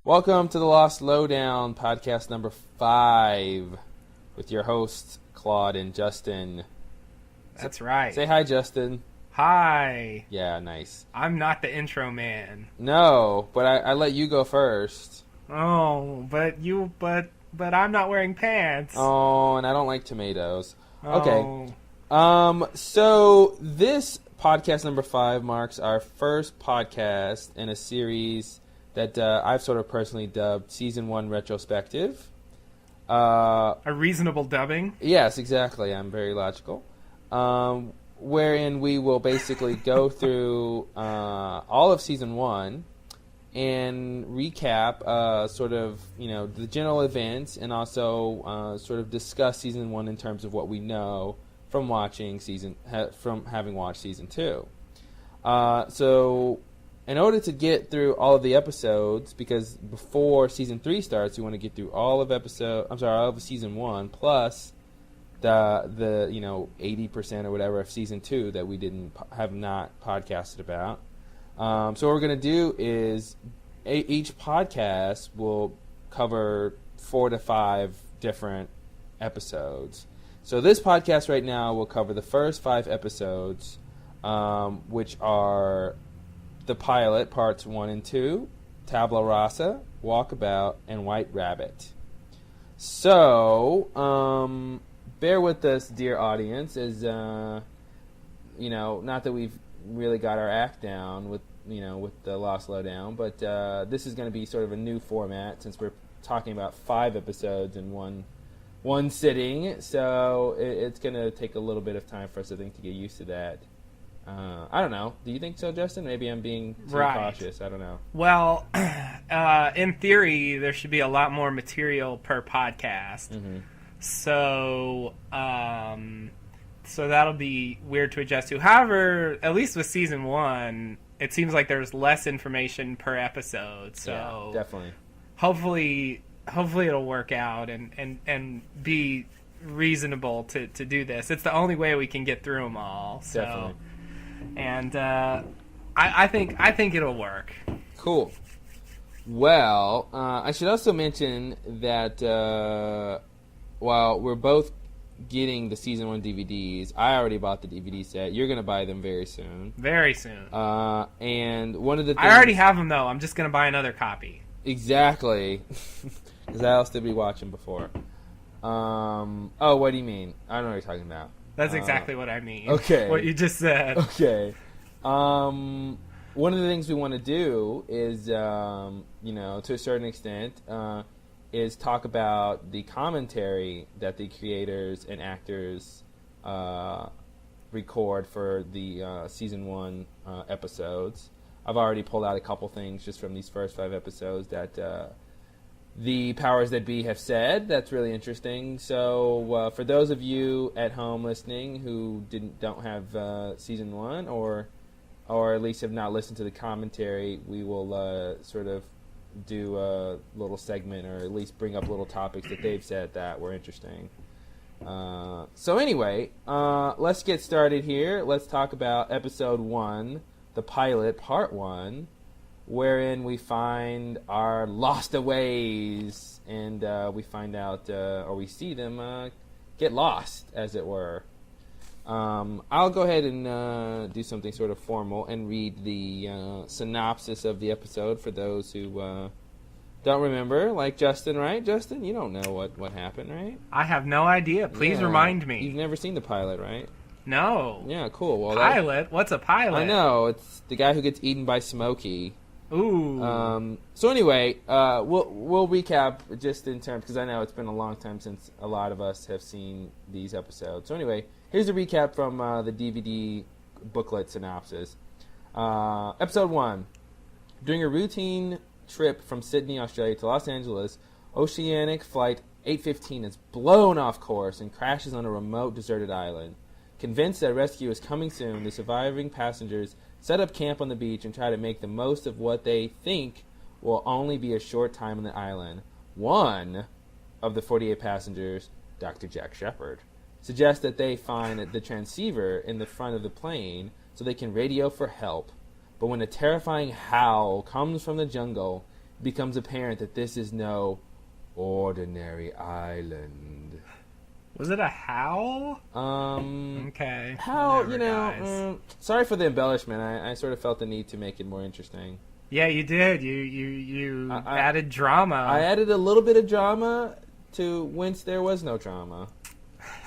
Welcome to the Lost Lowdown, podcast number 5, with your hosts, Claude and Justin. That's right. Say hi, Justin. Hi. Yeah, nice. I'm not the intro man. No, but I let you go first. Oh, but I'm not wearing pants. Oh, and I don't like tomatoes. Oh. Okay. So this podcast number 5 marks our first podcast in a series that I've sort of personally dubbed Season 1 Retrospective. A reasonable dubbing? Yes, exactly. I'm very logical. Wherein we will basically go through all of Season 1 and recap sort of, the general events and also sort of discuss Season 1 in terms of what we know from from having watched Season 2. So in order to get through all of the episodes, because before Season 3 starts, we want to get through all of Season 1 plus the 80% or whatever of Season 2 that we have not podcasted about. So what we're going to do is each podcast will cover 4 to 5 different episodes. So this podcast right now will cover the first 5 episodes, which are the pilot, parts 1 and 2, Tabla Rasa, Walkabout, and White Rabbit. So, bear with us, dear audience, as, not that we've really got our act down with the Lost Lowdown, but this is going to be sort of a new format since we're talking about 5 episodes in one sitting, so it's going to take a little bit of time for us, I think, to get used to that. I don't know. Do you think so, Justin? Maybe I'm being too cautious. I don't know. Well, in theory, there should be a lot more material per podcast. Mm-hmm. So that'll be weird to adjust to. However, at least with Season 1, it seems like there's less information per episode. So yeah, definitely. Hopefully it'll work out and be reasonable to do this. It's the only way we can get through them all. So. Definitely. And I think it'll work. Cool. Well, I should also mention that while we're both getting the Season 1 DVDs, I already bought the DVD set. You're going to buy them very soon. Very soon. And one of the things... I already have them, though. I'm just going to buy another copy. Exactly. Because I'll still be watching before. Oh, what do you mean? I don't know what you're talking about. That's exactly what I mean. Okay. What you just said. Okay. One of the things we want to do is, to a certain extent, is talk about the commentary that the creators and actors record for the Season 1 episodes. I've already pulled out a couple things just from these first 5 episodes that the powers that be have said. That's really interesting. So for those of you at home listening who don't have Season 1 or at least have not listened to the commentary, we will sort of do a little segment or at least bring up little topics that they've said that were interesting. So anyway, let's get started here. Let's talk about Episode 1, the pilot, Part 1, wherein we find our lostaways, and we find out, or we see them get lost, as it were. I'll go ahead and do something sort of formal and read the synopsis of the episode for those who don't remember, like Justin, right? Justin, you don't know what happened, right? I have no idea. Please remind me. You've never seen the pilot, right? No. Yeah, cool. Well, pilot? What's a pilot? I know. It's the guy who gets eaten by Smokey. Ooh. So anyway, we'll recap just in terms, because I know it's been a long time since a lot of us have seen these episodes. So anyway, here's a recap from the DVD booklet synopsis. Episode 1. During a routine trip from Sydney, Australia to Los Angeles, Oceanic Flight 815 is blown off course and crashes on a remote, deserted island. Convinced that rescue is coming soon, the surviving passengers set up camp on the beach and try to make the most of what they think will only be a short time on the island. One of the 48 passengers, Dr. Jack Shepard, suggests that they find the transceiver in the front of the plane so they can radio for help. But when a terrifying howl comes from the jungle, becomes apparent that this is no ordinary island. Was it a howl? Okay. How, Whatever, you know, guys. sorry for the embellishment. I sort of felt the need to make it more interesting. Yeah, you did. You I added drama. I added a little bit of drama to whence there was no drama.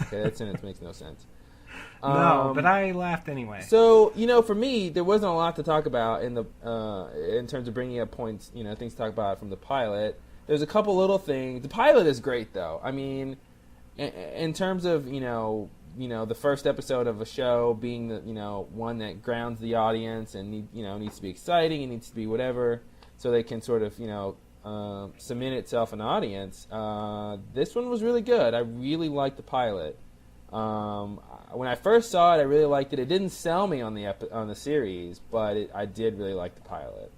Okay, that sentence makes no sense. No, but I laughed anyway. So, you know, for me, there wasn't a lot to talk about in terms of bringing up points, you know, things to talk about from the pilot. There's a couple little things. The pilot is great, though. I mean, in terms of, you know, the first episode of a show being the, you know, one that grounds the audience and, you know, needs to be exciting, it needs to be whatever, so they can sort of, you know, cement itself an audience. This one was really good. I really liked the pilot. When I first saw it, I really liked it. It didn't sell me on the series, but I did really like the pilot.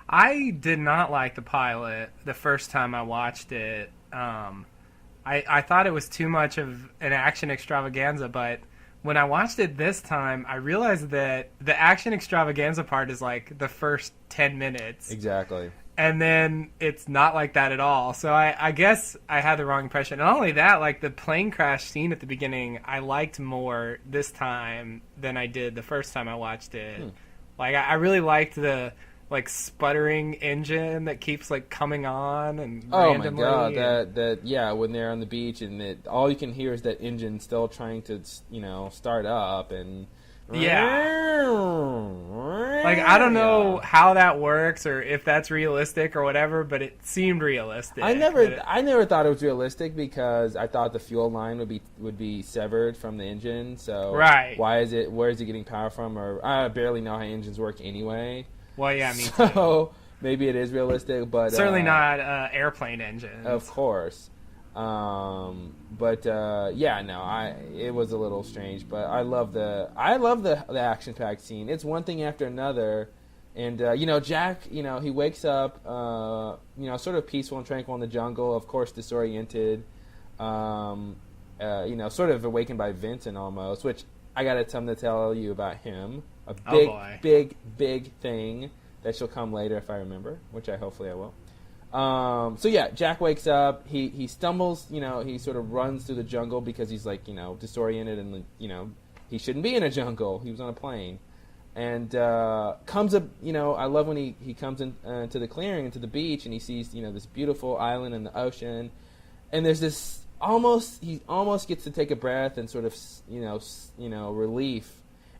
I did not like the pilot the first time I watched it. I thought it was too much of an action extravaganza, but when I watched it this time, I realized that the action extravaganza part is like the first 10 minutes. Exactly. And then it's not like that at all. So I guess I had the wrong impression. And not only that, like the plane crash scene at the beginning, I liked more this time than I did the first time I watched it. Like I really liked the like sputtering engine that keeps like coming on and randomly. Oh my god, that yeah, when they're on the beach and all you can hear is that engine still trying to, you know, start up and yeah. Like I don't know how that works or if that's realistic or whatever, but it seemed realistic. I never thought it was realistic because I thought the fuel line would be severed from the engine. So right. Where is it getting power from? Or I barely know how engines work anyway. Well, yeah, me too. So maybe it is realistic, but certainly not airplane engines. Of course. But yeah, no, it was a little strange, but I love the action-packed scene. It's one thing after another, and you know, Jack, you know, he wakes up, you know, sort of peaceful and tranquil in the jungle, of course, disoriented, you know, sort of awakened by Vincent almost, which I got something to tell you about him. A big thing that shall come later if I remember, which hopefully I will. So yeah, Jack wakes up. He stumbles. You know, he sort of runs through the jungle because he's like, you know, disoriented and, you know, he shouldn't be in a jungle. He was on a plane, and comes up. You know, I love when he comes in to the clearing, into the beach, and he sees, you know, this beautiful island in the ocean, and there's this he almost gets to take a breath and sort of, you know, relief,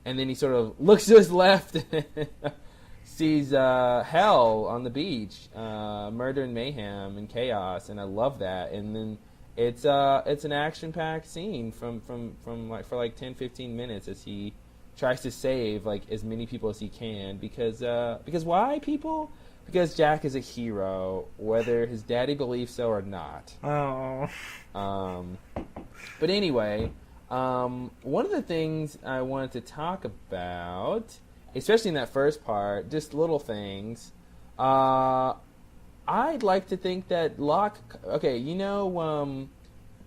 and then he sort of looks to his left. Sees hell on the beach, murder and mayhem and chaos, and I love that. And then it's an action-packed scene from like for like 10-15 minutes as he tries to save like as many people as he can because why, people? Because Jack is a hero, whether his daddy believes so or not. Oh. But anyway, one of the things I wanted to talk about, especially in that first part, just little things. I'd like to think that Locke. Okay, you know,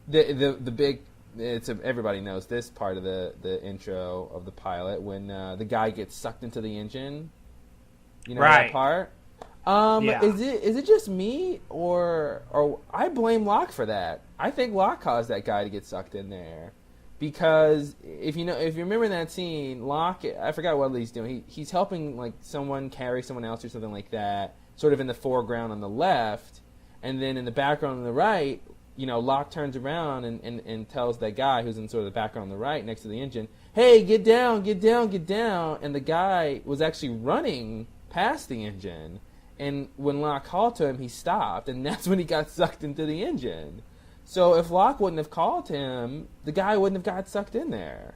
the big. Everybody knows this part of the intro of the pilot when the guy gets sucked into the engine. You know right. that part. Yeah. Is it just me or I blame Locke for that? I think Locke caused that guy to get sucked in there. Because if you remember in that scene, Locke, I forgot what he's doing. He's helping like someone carry someone else or something like that, sort of in the foreground on the left, and then in the background on the right, you know, Locke turns around and tells that guy who's in sort of the background on the right next to the engine, "Hey, get down, get down, get down!" And the guy was actually running past the engine, and when Locke called to him, he stopped, and that's when he got sucked into the engine. So if Locke wouldn't have called him, the guy wouldn't have got sucked in there.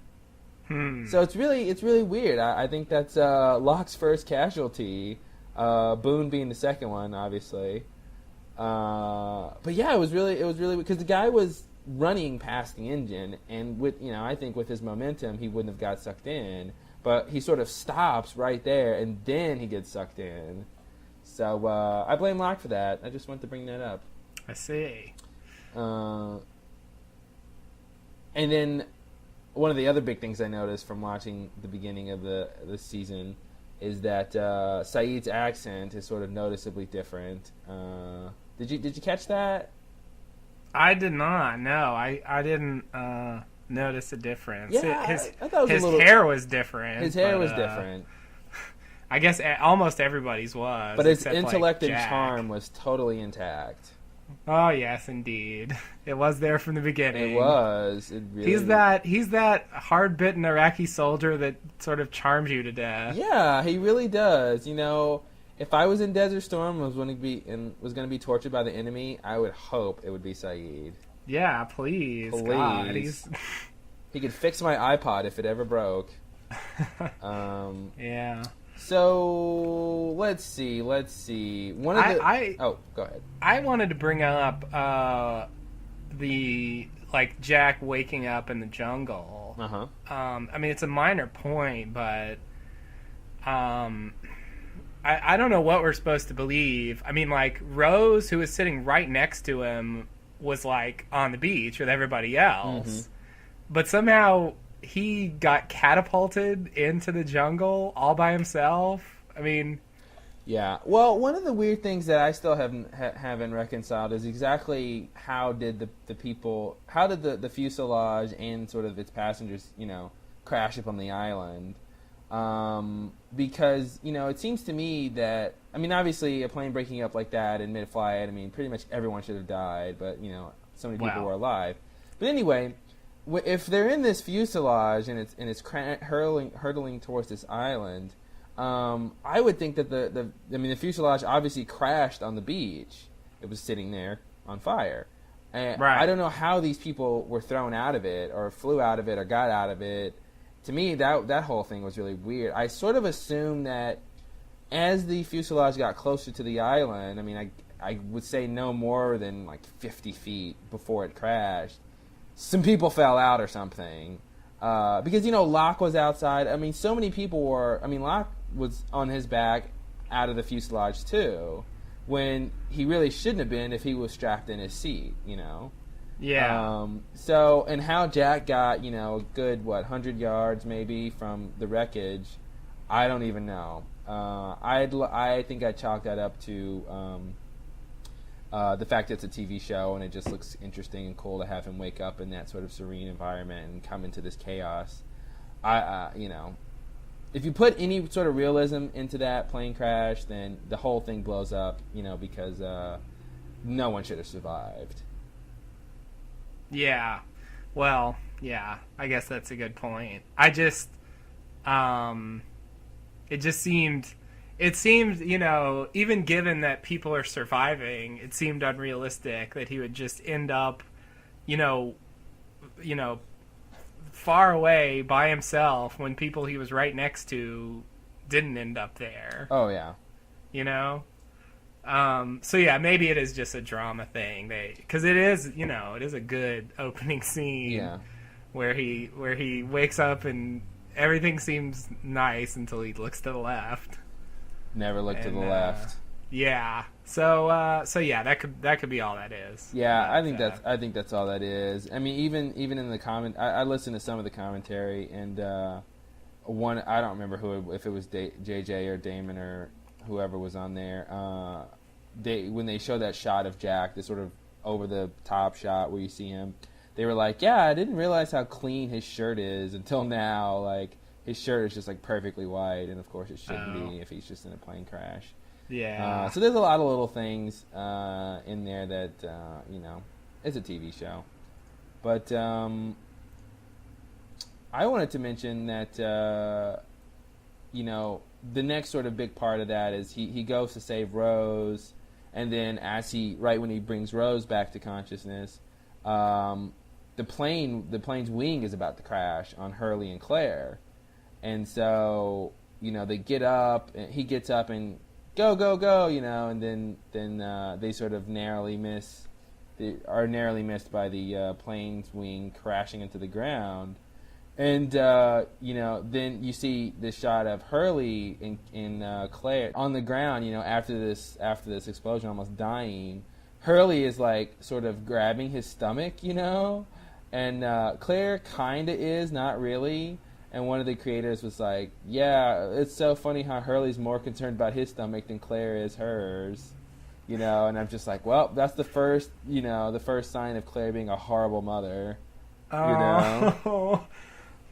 So it's really weird. I think that's Locke's first casualty. Boone being the second one, obviously. But yeah, it was really because the guy was running past the engine, and with, you know, I think with his momentum, he wouldn't have got sucked in. But he sort of stops right there, and then he gets sucked in. So I blame Locke for that. I just wanted to bring that up. I see. And then one of the other big things I noticed from watching the beginning of the season is that Saeed's accent is sort of noticeably different. Did you catch that? I did not. No, I didn't notice a difference. Yeah, I thought it was his a little. hair was different. His hair was different, I guess almost everybody's was. but his except, intellect like, and Jack. charm was totally intact. Oh yes, indeed. It was there from the beginning. It was. It really. He's that hard-bitten Iraqi soldier that sort of charms you to death. Yeah, he really does. You know, if I was in Desert Storm and was going to be tortured by the enemy, I would hope it would be Saeed. Yeah, please. God, he's... He could fix my iPod if it ever broke. Yeah. So let's see. One of oh, go ahead. I wanted to bring up the Jack waking up in the jungle. I mean, it's a minor point, but I don't know what we're supposed to believe. I mean, like, Rose, who was sitting right next to him, was like on the beach with everybody else, but somehow he got catapulted into the jungle all by himself. I mean, yeah. Well, one of the weird things that I still haven't reconciled is exactly how did the fuselage and sort of its passengers, crash up on the island? Because, it seems to me that, I mean, obviously a plane breaking up like that in mid-flight, I mean, pretty much everyone should have died, but, so many people were alive. But anyway, if they're in this fuselage and it's hurtling towards this island, I would think that the fuselage obviously crashed on the beach. It was sitting there on fire. And right. I don't know how these people were thrown out of it or flew out of it or got out of it. To me, that whole thing was really weird. I sort of assumed that as the fuselage got closer to the island, I mean, I would say no more than like 50 feet before it crashed, some people fell out or something. Because, Locke was outside. I mean, so many people were... I mean, Locke was on his back out of the fuselage, too, when he really shouldn't have been if he was strapped in his seat, Yeah. So, and how Jack got, a good, 100 yards maybe from the wreckage, I don't even know. I think I chalked that up to the fact that it's a TV show and it just looks interesting and cool to have him wake up in that sort of serene environment and come into this chaos. If you put any sort of realism into that plane crash, then the whole thing blows up, because no one should have survived. Yeah. Well, yeah, I guess that's a good point. I just, it seemed, even given that people are surviving, it seemed unrealistic that he would just end up, far away by himself when people he was right next to didn't end up there. Oh, yeah. So yeah, maybe it is just a drama thing. Because it is, it is a good opening scene. Yeah. Where he wakes up and everything seems nice until he looks to the left. Never look to the left. Yeah. So yeah, that could be all that is. Yeah, But, I think that's all that is. I mean, even in the comment, I listened to some of the commentary, and one, I don't remember if it was JJ or Damon or whoever was on there. When they show that shot of Jack, the sort of over the top shot where you see him, they were like, "Yeah, I didn't realize how clean his shirt is until now. Like, his shirt is just like perfectly white, and of course it shouldn't be if he's just in a plane crash." Yeah. So there's a lot of little things in there that it's a TV show. But I wanted to mention that the next sort of big part of that is he goes to save Rose, and then right when he brings Rose back to consciousness, the plane's wing is about to crash on Hurley and Claire, and so they get up, and he gets up and go, and then they sort of narrowly missed by the plane's wing crashing into the ground. And, then you see this shot of Hurley and Claire on the ground, after this explosion, almost dying. Hurley is, like, sort of grabbing his stomach, and Claire kind of is, not really. and one of the creators was like, "Yeah, it's so funny how Hurley's more concerned about his stomach than Claire is hers." You know, and I'm just like, well, that's the first sign of Claire being a horrible mother. Oh, you know?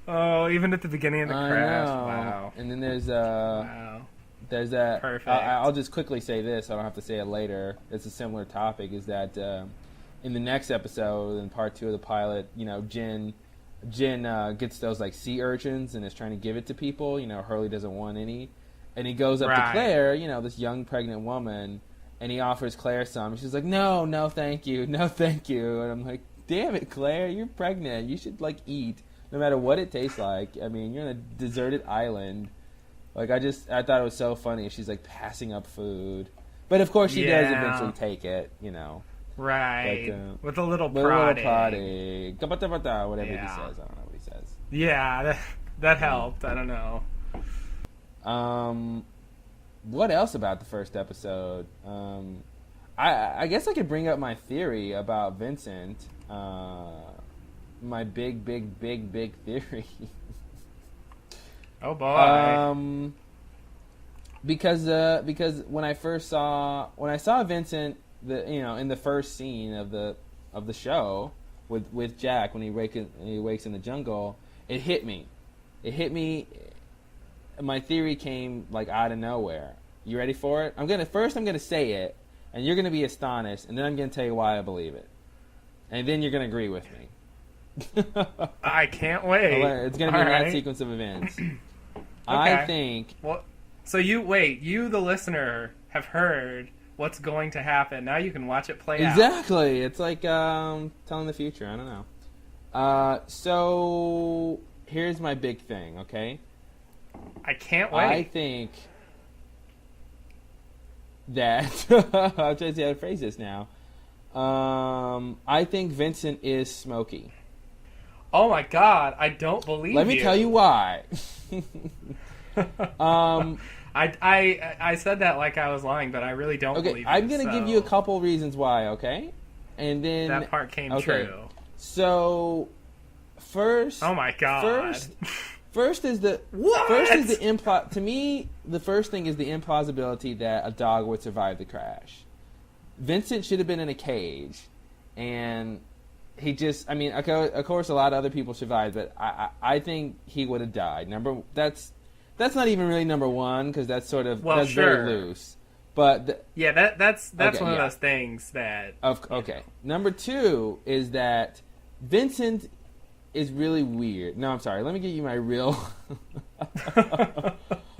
Oh, even at the beginning of the crash. Wow. And then there's wow. There's that. Perfect. I'll just quickly say this. I don't have to say it later. It's a similar topic. Is that in the next episode, in part 2 of the pilot, you know, Jen gets those like sea urchins and is trying to give it to people. You know, Hurley doesn't want any, and he goes up to Claire, you know, this young pregnant woman, and he offers Claire some. She's like, no, thank you, no, thank you. And I'm like, damn it, Claire, you're pregnant. You should like eat, no matter what it tastes like. I mean, you're on a deserted island. Like, I thought it was so funny. She's like passing up food, but of course she does eventually take it. You know. Right. But, with a little prodding. Whatever he says. I don't know what he says. Yeah, that helped. I don't know. What else about the first episode? I guess I could bring up my theory about Vincent. My big theory. Oh boy. Because when I saw Vincent, in the first scene of the show with Jack when he wakes in the jungle, it hit me. My theory came like out of nowhere. You ready for it? I'm gonna say it, and you're gonna be astonished, and then I'm gonna tell you why I believe it, and then you're gonna agree with me. I can't wait. It's gonna be that sequence of events. Okay. I think. Well, so you the listener have heard what's going to happen. Now you can watch it play out. Exactly. It's like telling the future. I don't know. So here's my big thing. Okay. I can't wait. I think that I'm trying to see how to phrase this now. I think Vincent is Smokey. Oh my God! I don't believe you. Let me tell you why. I said that like I was lying, but I really don't believe you. I'm going to give you a couple reasons why, okay? And then that part came true. So first, oh my God. First is the to me, the first thing is the implausibility that a dog would survive the crash. Vincent should have been in a cage, and he just, I mean, of course a lot of other people survived, but I think he would have died. That's not even really number one, because that's sort of, that's very loose. But that's one of those things that... Okay. Number two is that Vincent is really weird. No, I'm sorry. Let me give you my real...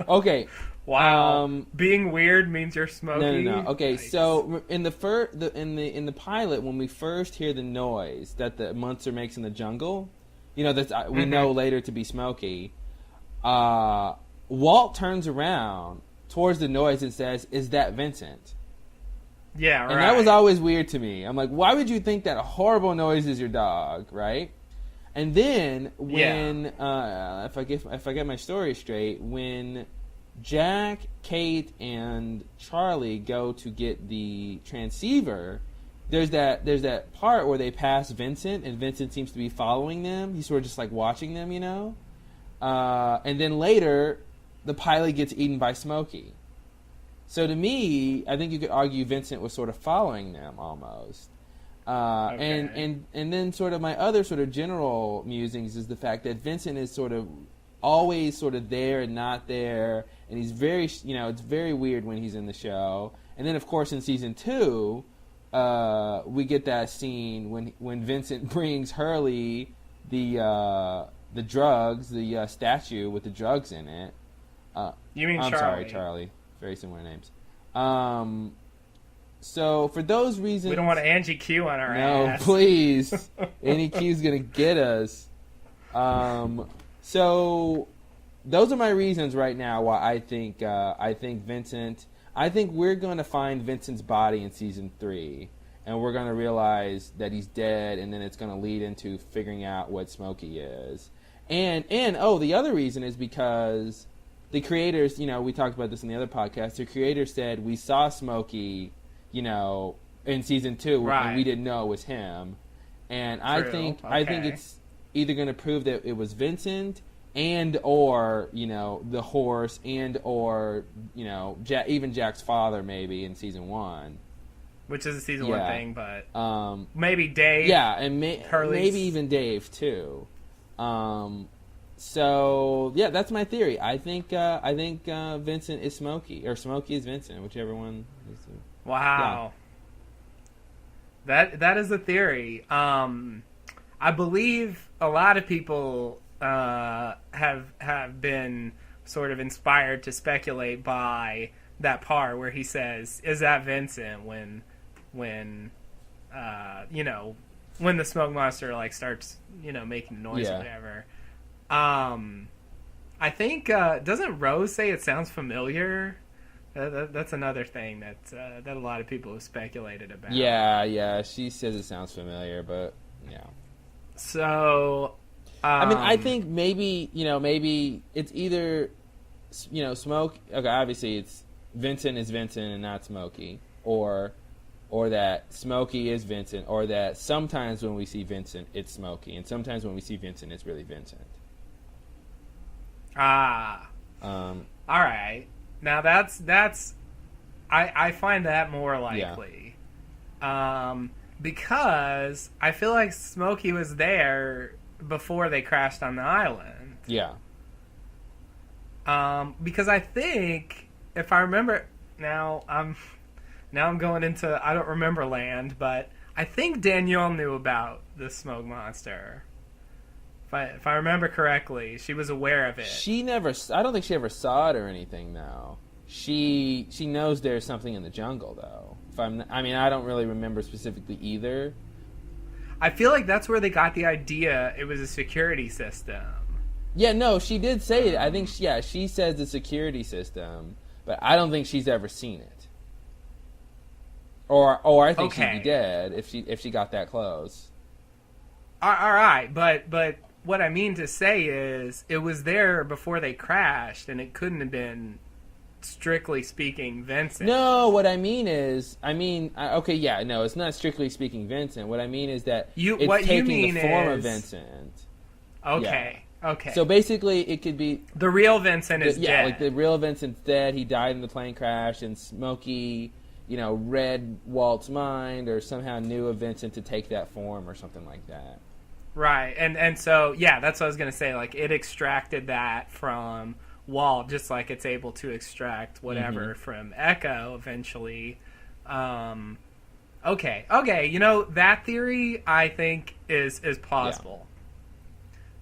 Okay. Wow. Being weird means you're smoky? No. Okay, nice. So in the pilot, when we first hear the noise that the monster makes in the jungle, you know, that we know later to be Smokey, Walt turns around towards the noise and says, "Is that Vincent?" Yeah, right. And that was always weird to me. I'm like, why would you think that a horrible noise is your dog, right? And then when if I get my story straight, when Jack, Kate, and Charlie go to get the transceiver, there's that part where they pass Vincent, and Vincent seems to be following them. He's sort of just like watching them, you know. And then later, the pilot gets eaten by Smokey. So to me, I think you could argue Vincent was sort of following them almost. And then sort of my other sort of general musings is the fact that Vincent is sort of always sort of there and not there, and he's very, you know, it's very weird when he's in the show. And then of course in season 2, we get that scene when Vincent brings Hurley the drugs, the statue with the drugs in it. You mean I'm Charlie? Sorry, Charlie. Very similar names. So for those reasons, we don't want Angie Q on our ass. No, please. Angie Q's gonna get us. So those are my reasons right now why I think Vincent. I think we're going to find Vincent's body in season 3, and we're going to realize that he's dead, and then it's going to lead into figuring out what Smokey is. And the other reason is because the creators, you know, we talked about this in the other podcast. The creators said we saw Smokey, you know, in season 2, and we didn't know it was him. And I think it's either going to prove that it was Vincent, and or the horse, and or even Jack's father maybe in season 1. Which is a season 1 thing, but maybe Dave. Yeah, and maybe even Dave too. So yeah, that's my theory. I think Vincent is Smokey, or Smokey is Vincent, whichever one is. Wow. Yeah. That is a theory. I believe a lot of people have been sort of inspired to speculate by that part where he says, "Is that Vincent?" when the smoke monster like starts making noise or whatever. I think doesn't Rose say it sounds familiar? That's another thing that a lot of people have speculated about. Yeah, she says it sounds familiar, but yeah. So, I think maybe it's either Smoke. Okay, obviously it's Vincent is Vincent and not Smokey, or that Smokey is Vincent, or that sometimes when we see Vincent it's Smokey, and sometimes when we see Vincent it's really Vincent. All right. Now that's I find that more likely. Yeah. Because I feel like Smokey was there before they crashed on the island. Yeah. Because I think if I remember now I'm going into I don't remember land, but I think Danielle knew about the smoke monster. If I remember correctly, she was aware of it. I don't think she ever saw it or anything, though. She knows there's something in the jungle, though. I don't really remember specifically either. I feel like that's where they got the idea it was a security system. Yeah, no, she did say it. I think, she says the security system, but I don't think she's ever seen it. Or I think she'd be dead if she got that close. All right, but what I mean to say is it was there before they crashed, and it couldn't have been, strictly speaking, Vincent. No, what I mean is, it's not strictly speaking Vincent. What I mean is that it's taking the form of Vincent. Okay, okay. So basically, it could be the real Vincent is dead. Yeah, like the real Vincent's dead. He died in the plane crash, and Smokey, read Walt's mind, or somehow knew of Vincent to take that form, or something like that. Right, and so, yeah, that's what I was going to say. Like, it extracted that from Walt, just like it's able to extract whatever from Echo eventually. Okay, that theory, I think, is possible.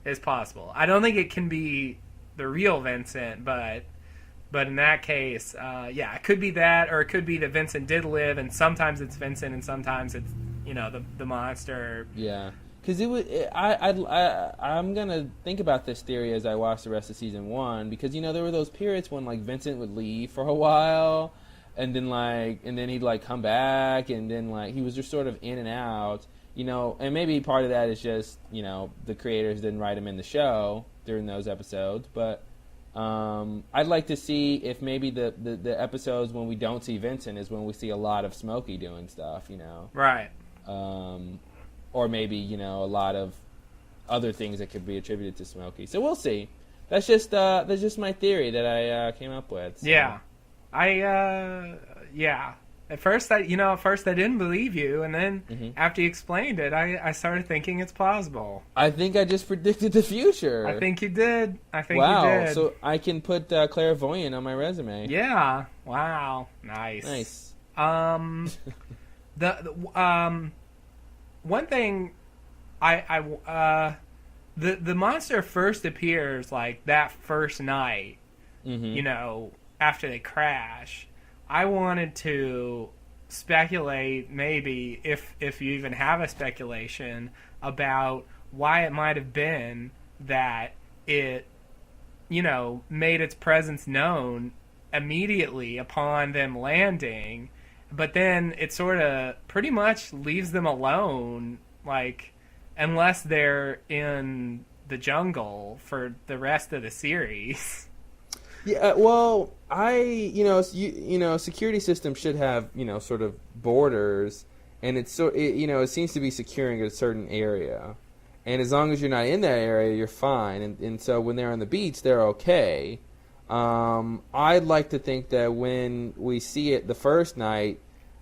Yeah. Is possible. I don't think it can be the real Vincent, but in that case, it could be that, or it could be that Vincent did live, and sometimes it's Vincent, and sometimes it's, the monster. Yeah. Because I'm gonna think about this theory as I watch the rest of season 1, because there were those periods when like Vincent would leave for a while, and then he'd come back, and then he was just sort of in and out, and maybe part of that is just the creators didn't write him in the show during those episodes, but I'd like to see if maybe the episodes when we don't see Vincent is when we see a lot of Smokey doing stuff, Right. Or maybe, a lot of other things that could be attributed to Smokey. So we'll see. That's just my theory that I came up with. So. Yeah. At first I didn't believe you, and then after you explained it, I started thinking it's plausible. I think I just predicted the future. I think you did. Wow, so I can put clairvoyant on my resume. Yeah. Wow. Nice. One thing, the monster first appears like that first night, after they crash. I wanted to speculate, maybe if you even have a speculation about why it might have been that it, made its presence known immediately upon them landing. But then it sort of pretty much leaves them alone, unless they're in the jungle for the rest of the series. Yeah, well, security system should have, sort of borders, and it seems to be securing a certain area. And as long as you're not in that area, you're fine. And so when they're on the beach, they're okay. I'd like to think that when we see it the first night,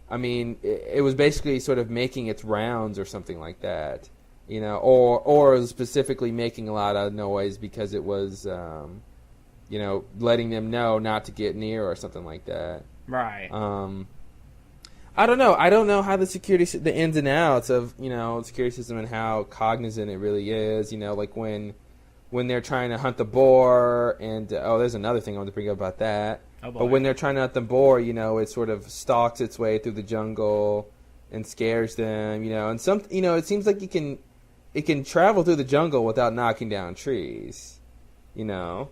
I mean, it was basically sort of making its rounds or something like that, you know, or specifically making a lot of noise because it was, you know, letting them know not to get near or something like that. Right. I don't know. I don't know how the ins and outs of, you know, the security system and how cognizant it really is. You know, like when they're trying to hunt the boar, and there's another thing I want to bring up about that. Oh boy. But when they're trying to hunt the boar, you know, it sort of stalks its way through the jungle and scares them. You know, and it seems like it can travel through the jungle without knocking down trees. You know,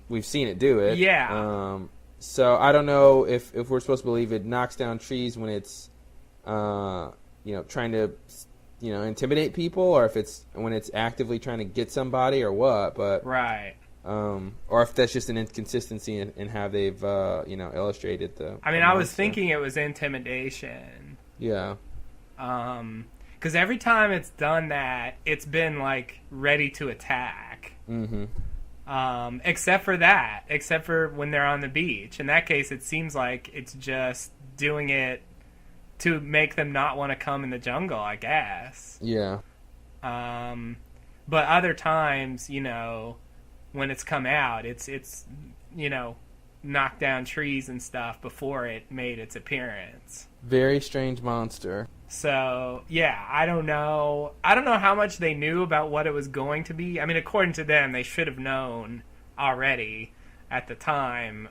we've seen it do it. Yeah. So I don't know if we're supposed to believe it knocks down trees when it's, you know, trying to, you know, intimidate people, or if it's when it's actively trying to get somebody, or what. But right. Or if that's just an inconsistency in how they've, you know, illustrated the. I mean, I was thinking it was intimidation. Yeah. Because every time it's done that, it's been like ready to attack. Mm-hmm. Except for when they're on the beach. In that case, it seems like it's just doing it to make them not want to come in the jungle, I guess. Yeah. But other times, you know, when it's come out, it's you know, knocked down trees and stuff before it made its appearance. Very strange monster. So, yeah, I don't know how much they knew about what it was going to be. I mean, according to them, they should have known already at the time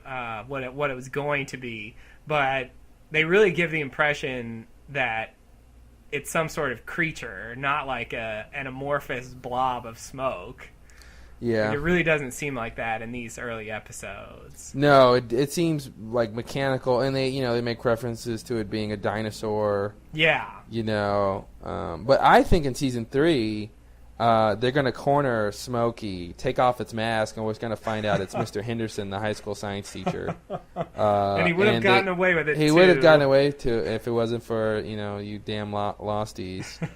what it was going to be. But they really give the impression that it's some sort of creature, not like an amorphous blob of smoke. Yeah. It really doesn't seem like that in these early episodes. No, it seems like mechanical, and they make references to it being a dinosaur. Yeah. You know, but I think in season 3, they're going to corner Smokey, take off its mask, and we're going to find out it's Mr. Henderson, the high school science teacher. And he would have gotten away with it, He would have gotten away to if it wasn't for, you know, you damn losties.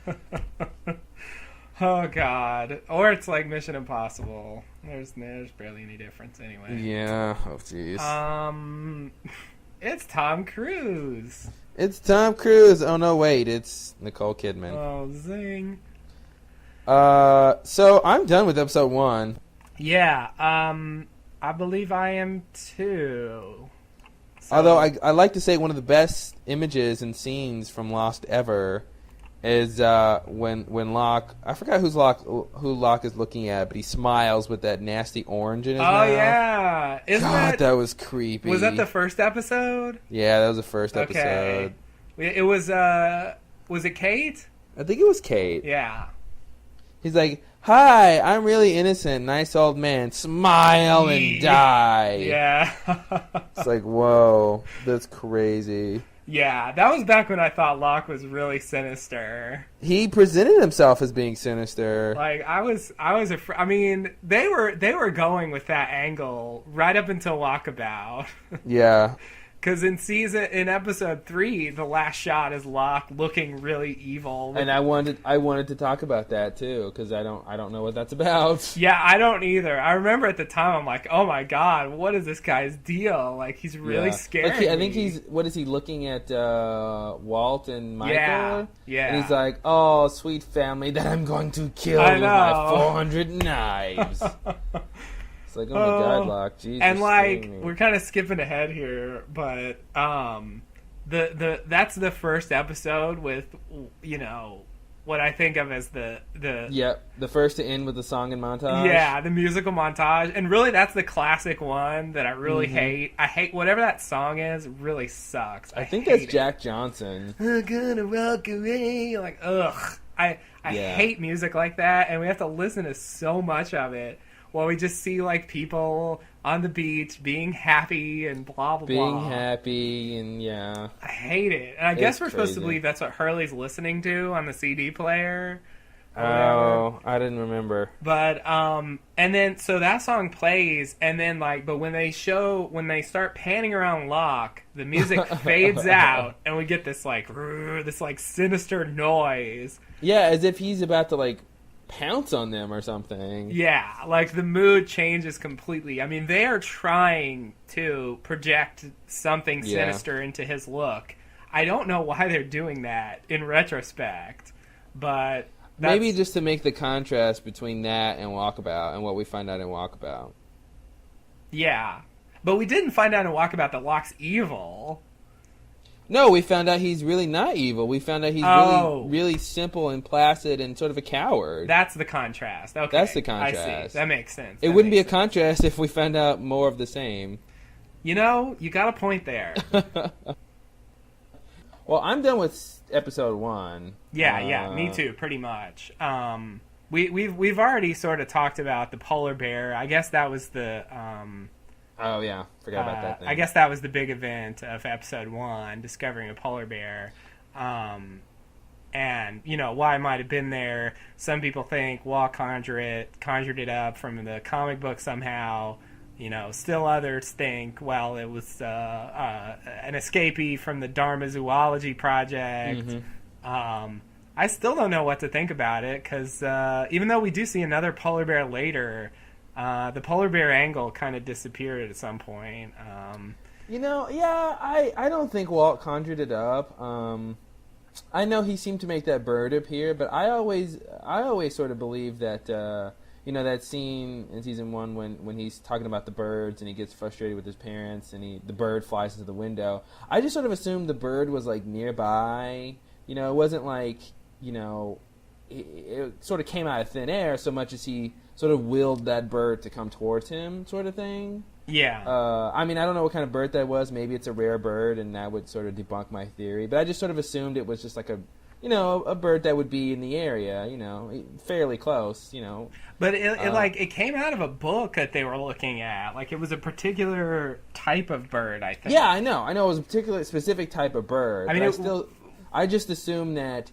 Oh, God. Or it's like Mission Impossible. There's barely any difference anyway. Yeah. Oh, jeez. It's Tom Cruise. It's Tom Cruise. Oh, no, wait. It's Nicole Kidman. Oh, zing. So I'm done with episode 1. Yeah. I believe I am too. So. Although I like to say one of the best images and scenes from Lost ever is when Locke, I forgot who Locke is looking at, but he smiles with that nasty orange in his mouth. Oh yeah, that was creepy. Was that the first episode? Yeah, that was the first episode. It was it Kate? I think it was Kate. Yeah. He's like, "Hi, I'm really innocent, nice old man. Smile and die." Yeah. It's like, whoa, that's crazy. Yeah, that was back when I thought Locke was really sinister. He presented himself as being sinister. Like I mean, they were going with that angle right up until Walkabout. Yeah. Because in episode 3, the last shot is Locke looking really evil. And I wanted to talk about that too, because I don't know what that's about. Yeah, I don't either. I remember at the time I'm like, oh my god, what is this guy's deal? Like he's really scary. Like I think what is he looking at Walt and Michael? Yeah. And he's like, oh, sweet family that I'm going to kill with my 400 knives. It's like, oh my god, Locke, Jesus. And like we're kind of skipping ahead here, but that's the first episode with, you know, what I think of as the first to end with the song and montage. Yeah, the musical montage, and really that's the classic one that I really hate. I hate whatever that song is. It really sucks. I think that's Jack Johnson. I'm gonna walk away. Like, ugh. I hate music like that, and we have to listen to so much of it. Well, we just see, like, people on the beach being happy and blah, blah, blah. Being happy and, yeah. I hate it. And I guess we're supposed to believe that's what Hurley's listening to on the CD player. or whatever. Oh, I didn't remember. But and then so that song plays, and then but when they start panning around Locke, the music fades out, and we get this sinister noise. Yeah, as if he's about to pounce on them or something. Yeah, the mood changes completely. I mean, they are trying to project something sinister into his look. I don't know why they're doing that in retrospect, but maybe just to make the contrast between that and Walkabout and what we find out in Walkabout. Yeah. But we didn't find out in Walkabout that Locke's evil. No, we found out he's really not evil. We found out he's really simple and placid and sort of a coward. That's the contrast. Okay. That's the contrast. I see. That makes sense. It wouldn't be a contrast if we found out more of the same. You know, you got a point there. Well, I'm done with episode 1. Yeah, me too, pretty much. We've already sort of talked about the polar bear. I guess that was the oh yeah, forgot about that thing. I guess that was the big event of episode 1, discovering a polar bear. And why it might have been there. Some people think Walt conjured it up from the comic book somehow. Still others think, well, it was an escapee from the Dharma Zoology Project. Mm-hmm. I still don't know what to think about it, because even though we do see another polar bear later, the polar bear angle kind of disappeared at some point. I don't think Walt conjured it up. I know he seemed to make that bird appear, but I always sort of believe that... that scene in season 1 when he's talking about the birds and he gets frustrated with his parents and the bird flies into the window. I just sort of assumed the bird was nearby. It wasn't it sort of came out of thin air so much as he sort of willed that bird to come towards him, sort of thing. Yeah. I don't know what kind of bird that was. Maybe it's a rare bird, and that would sort of debunk my theory. But I just sort of assumed it was just a bird that would be in the area, fairly close, But it came out of a book that they were looking at. It was a particular type of bird, I think. Yeah, I know. It was a particular specific type of bird. I just assumed that,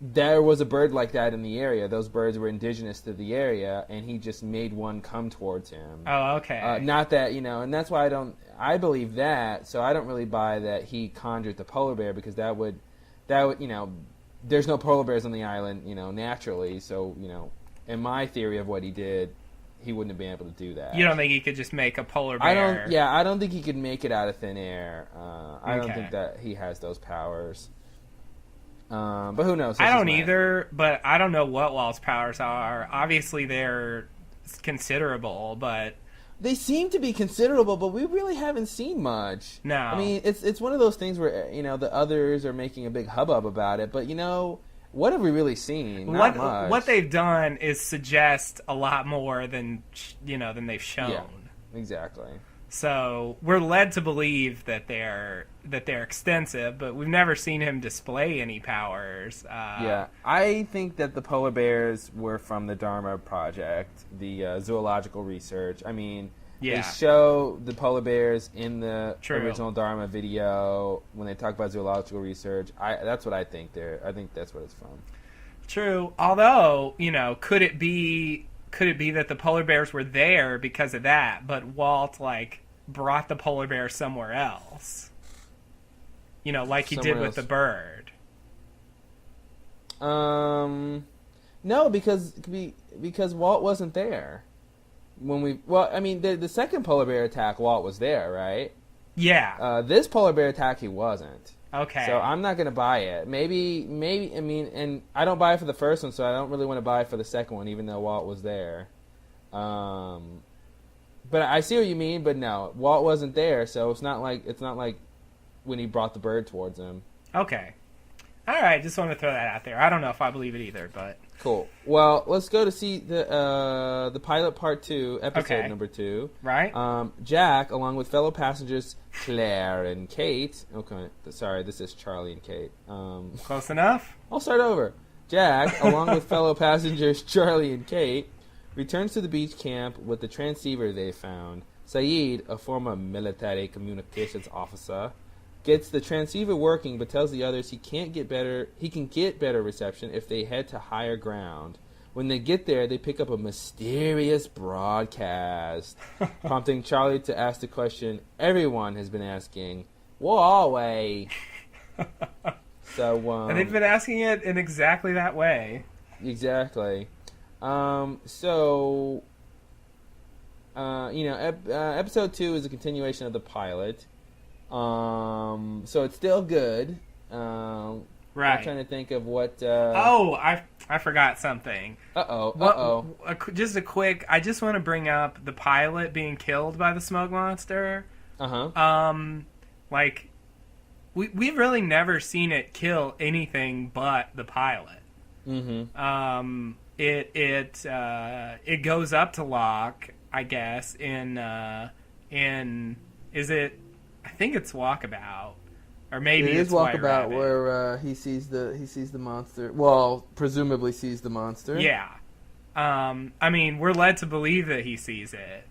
there was a bird like that in the area. Those birds were indigenous to the area, and he just made one come towards him. Oh, okay. Not that, and that's why I believe that, so I don't really buy that he conjured the polar bear, because that would, there's no polar bears on the island, naturally. So, in my theory of what he did, he wouldn't have been able to do that. You don't think he could just make a polar bear? I don't think he could make it out of thin air. I don't think that he has those powers. But who knows? I don't either, but I don't know what Walt's powers are. Obviously, they're considerable, but... They seem to be considerable, but we really haven't seen much. No. I mean, it's one of those things where, the others are making a big hubbub about it, but, what have we really seen? Not much. What they've done is suggest a lot more than they've shown. Yeah, exactly. So we're led to believe that they're extensive, but we've never seen him display any powers. Yeah, I think that the polar bears were from the Dharma Project, the zoological research. I mean, they show the polar bears in the original Dharma video when they talk about zoological research. That's what I think I think that's what it's from. True. Although, could it be that the polar bears were there because of that, but Walt brought the polar bear somewhere else? Like he did with the bird. No, because Walt wasn't there. The second polar bear attack, Walt was there, right? Yeah. This polar bear attack, he wasn't. Okay. So I'm not going to buy it. Maybe, and I don't buy it for the first one, so I don't really want to buy it for the second one, even though Walt was there. But I see what you mean, but no, Walt wasn't there, so it's not like when he brought the bird towards him. Okay. All right, just want to throw that out there. I don't know if I believe it either, but... Cool. Well, let's go to see the pilot part 2, episode number 2. Right. Jack, along with fellow passengers Claire and Kate... Okay, sorry, this is Charlie and Kate. Close enough? I'll start over. Jack, along with fellow passengers Charlie and Kate, returns to the beach camp with the transceiver they found. Saeed, a former military communications officer, gets the transceiver working, but tells the others he can get better reception if they head to higher ground. When they get there, they pick up a mysterious broadcast, prompting Charlie to ask the question everyone has been asking, "Where are we?" So, and they've been asking it in exactly that way. Exactly. Episode 2 is a continuation of the pilot. So it's still good. Right. I'm trying to think of what... I forgot something. Just a quick... I just want to bring up the pilot being killed by the smoke monster. We've really never seen it kill anything but the pilot. Mm-hmm. It goes up to Locke, I guess, in is it? I think it's Walkabout, or maybe it's Walkabout, White where he sees the monster. Well, presumably sees the monster. Yeah. I mean, we're led to believe that he sees it.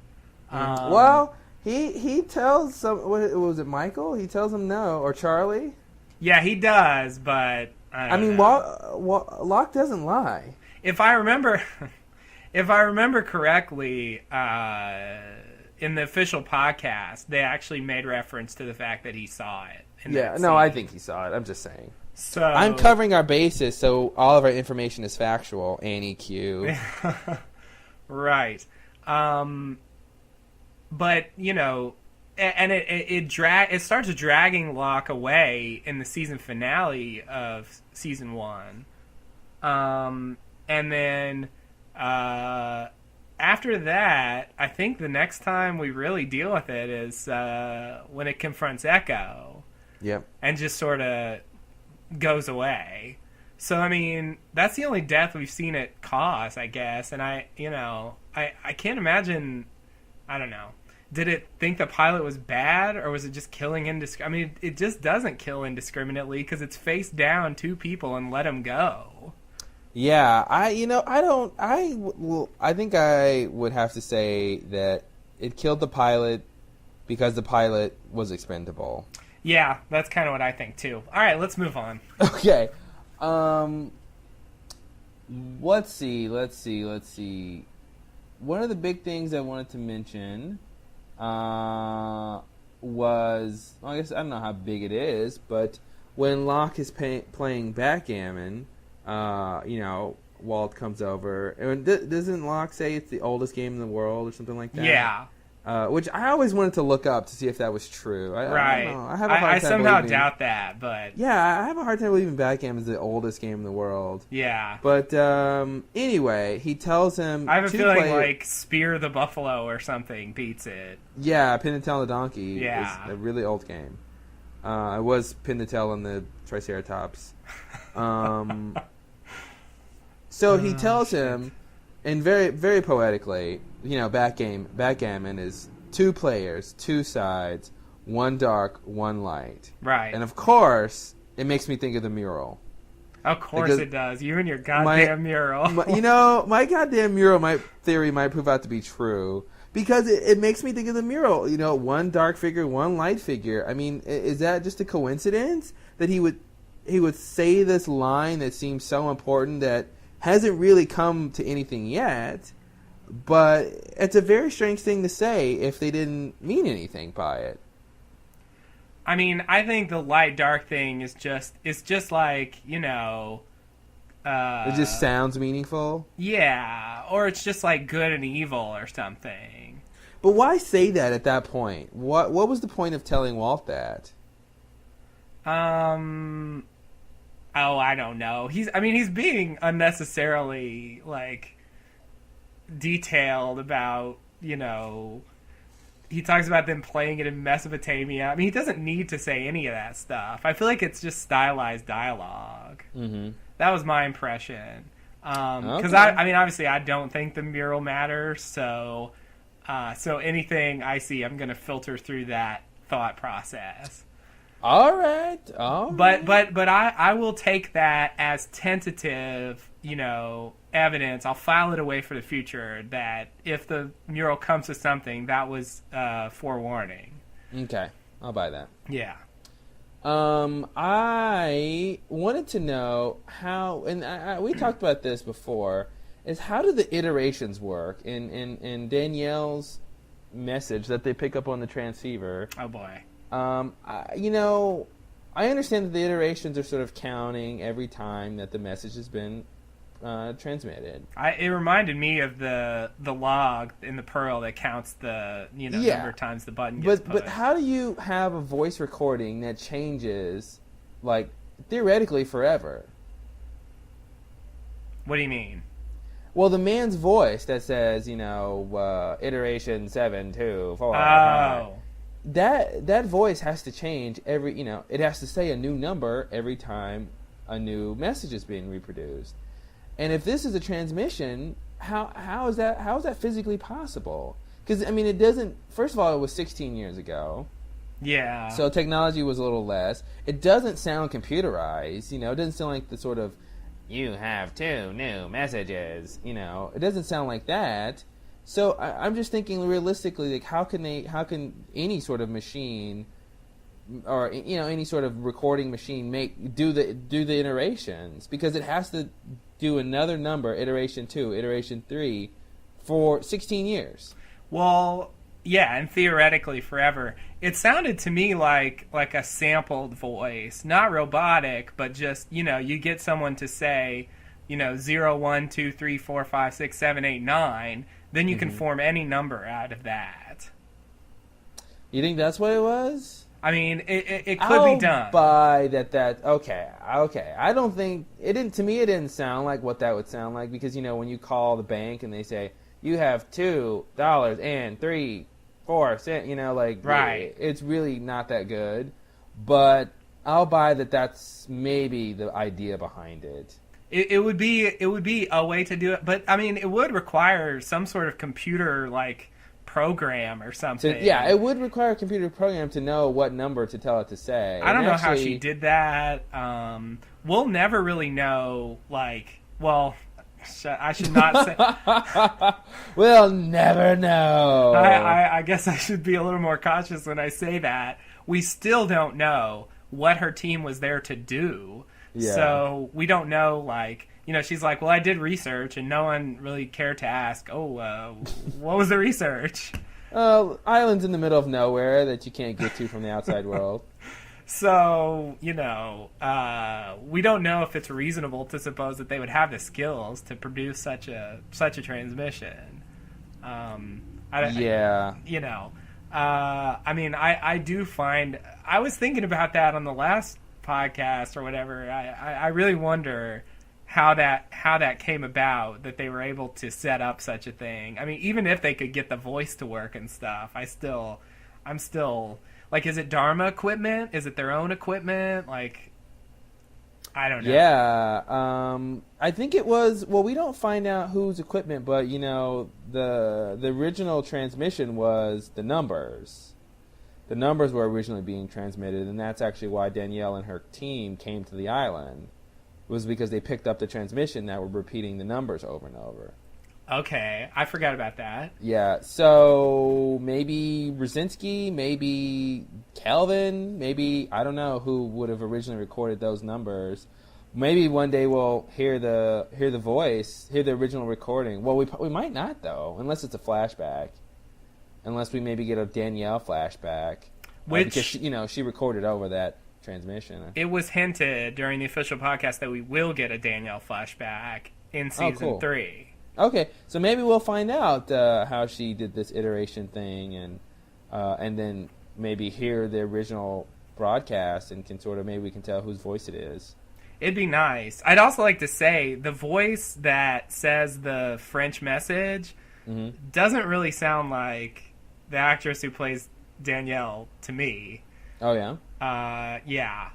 Well, he tells some. What was it, Michael? He tells him no, or Charlie. Yeah, he does, but I mean, Locke doesn't lie. If I remember correctly, in the official podcast, they actually made reference to the fact that he saw it. I think he saw it. I'm just saying. So I'm covering our bases, so all of our information is factual. Annie Q. Right. But and it starts dragging Locke away in the season finale of season 1. And then after that, I think the next time we really deal with it is when it confronts Echo. Yep. And just sort of goes away. So, I mean, that's the only death we've seen it cause, I guess. And I can't imagine, I don't know. Did it think the pilot was bad, or was it just killing indiscriminately? I mean, it just doesn't kill indiscriminately because it's face down 2 people and let them go. Yeah, I think I would have to say that it killed the pilot because the pilot was expendable. Yeah, that's kind of what I think too. All right, let's move on. Okay. Let's see. One of the big things I wanted to mention was, I guess I don't know how big it is, but when Locke is playing backgammon, Walt comes over, and doesn't Locke say it's the oldest game in the world or something like that? Yeah. Which I always wanted to look up to see if that was true. Right. I somehow doubt that, but... Yeah, I have a hard time believing backgammon is the oldest game in the world. Yeah. But anyway, he tells him... I have a feeling like Spear the Buffalo or something beats it. Yeah, Pin and Tail on the Donkey is a really old game. It was Pin the Tail on the Triceratops. So he tells him, and very, very poetically... backgammon is 2 players, 2 sides, 1 dark, 1 light. Right. And of course, it makes me think of the mural. Of course it does. You and your goddamn mural. My goddamn mural, my theory might prove out to be true. Because it makes me think of the mural. 1 dark figure, 1 light figure. I mean, is that just a coincidence? That he would say this line that seems so important that hasn't really come to anything yet? But it's a very strange thing to say if they didn't mean anything by it. I mean, I think the light-dark thing is just like, it just sounds meaningful? Yeah, or it's just like good and evil or something. But why say that at that point? What was the point of telling Walt that? I don't know. He's being unnecessarily, detailed about, he talks about them playing it in Mesopotamia. I mean, he doesn't need to say any of that stuff. I feel like it's just stylized dialogue. Mm-hmm. That was my impression. Because, obviously I don't think the mural matters, so anything I see, I'm going to filter through that thought process. All right. But I will take that as tentative, evidence. I'll file it away for the future that if the mural comes to something, that was forewarning. Okay. I'll buy that. Yeah. I wanted to know how, and we talked about this before, is how do the iterations work in Danielle's message that they pick up on the transceiver? Oh boy. I understand that the iterations are sort of counting every time that the message has been transmitted. It reminded me of the log in the Perl that counts the number of times the button gets pushed. But how do you have a voice recording that changes, like, theoretically forever? What do you mean? Well, the man's voice that says, iteration 7, 2, 4. Oh. That voice has to change every, it has to say a new number every time a new message is being reproduced. And if this is a transmission, how is that physically possible? Because, it doesn't, first of all, it was 16 years ago. Yeah. So technology was a little less. It doesn't sound computerized, it doesn't sound like the sort of, you have 2 new messages, it doesn't sound like that. So I'm just thinking realistically, like, how can any sort of machine, or any sort of recording machine do the iterations, because it has to do another number, iteration 2, iteration 3, for 16 years. Well, yeah, and theoretically forever. It sounded to me like a sampled voice, not robotic, but just, you get someone to say, 0, 1, 2, 3, 4, 5, 6, 7, 8, 9, then you can form any number out of that. You think that's what it was? It could be done. Buy that. Okay. I don't think it didn't. To me, it didn't sound like what that would sound like, because when you call the bank and they say you have $2 and 3, 4 cents, right. It's really not that good. But I'll buy that. That's maybe the idea behind it. It would be a way to do it, but it would require some sort of computer program or something. Yeah, it would require a computer program to know what number to tell it to say. I don't know how she did that. We'll never really know. I should not say. We'll never know. I guess I should be a little more cautious when I say that. We still don't know what her team was there to do. Yeah. So we don't know, she's like, well, I did research, and no one really cared to ask, what was the research? Islands in the middle of nowhere that you can't get to from the outside world. So, we don't know if it's reasonable to suppose that they would have the skills to produce such a transmission. Yeah. I do find, I was thinking about that on the last podcast or whatever. I really wonder how that came about, that they were able to set up such a thing. Even if they could get the voice to work and stuff, I'm still is it Dharma equipment? Is it their own equipment? I don't know. Yeah, I think it was. Well, we don't find out whose equipment, but the original transmission was the numbers. The numbers were originally being transmitted, and that's actually why Danielle and her team came to the island, was because they picked up the transmission that were repeating the numbers over and over. Okay, I forgot about that. Yeah, so maybe Brzezinski, maybe Kelvin, maybe, I don't know who would have originally recorded those numbers. Maybe one day we'll hear the voice, hear the original recording. Well, we might not, though, unless it's a flashback. Unless we maybe get a Danielle flashback. Which, because she recorded over that transmission. It was hinted during the official podcast that we will get a Danielle flashback in season 3. Okay, so maybe we'll find out how she did this iteration thing, and then maybe hear the original broadcast and maybe we can tell whose voice it is. It'd be nice. I'd also like to say the voice that says the French message doesn't really sound like the actress who plays Danielle to me. Oh, yeah? Yeah.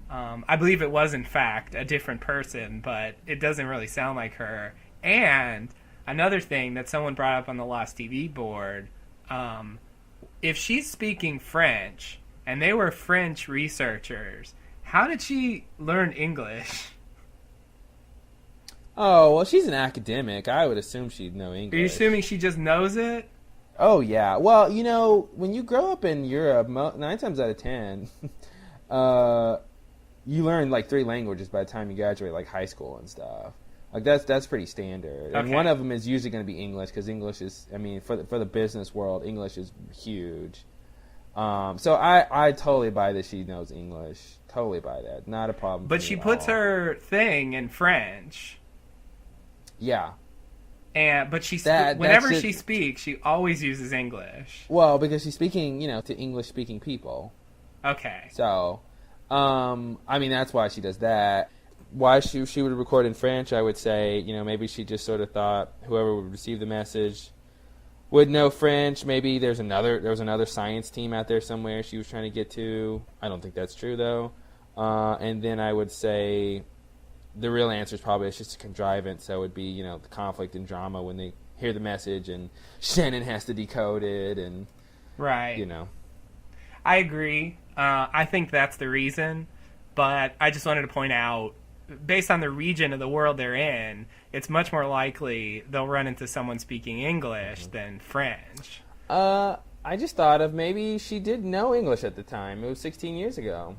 I believe it was, in fact, a different person, but it doesn't really sound like her. And another thing that someone brought up on the Lost TV board, if she's speaking French, and they were French researchers, how did she learn English? Oh, well, she's an academic. I would assume she'd know English. Are you assuming she just knows it? Oh, yeah. Well, when you grow up in Europe, 9 times out of 10, you learn like 3 languages by the time you graduate, like high school and stuff. Like that's pretty standard. And one of them is usually going to be English, because English is, I mean, for the business world, English is huge. So I totally buy that she knows English. Totally buy that. Not a problem. But she puts her thing in French. Yeah. But whenever she speaks, she always uses English. Well, because she's speaking, to English-speaking people. Okay. So, I mean, that's why she does that. Why she would record in French, I would say, maybe she just sort of thought whoever would receive the message would know French. Maybe there was another science team out there somewhere she was trying to get to. I don't think that's true, though. And then I would say the real answer is probably it's just a contrivance. So it would be, the conflict and drama when they hear the message and Shannon has to decode it and, right. I agree. I think that's the reason. But I just wanted to point out, based on the region of the world they're in, it's much more likely they'll run into someone speaking English than French. I just thought of maybe she did know English at the time. It was 16 years ago.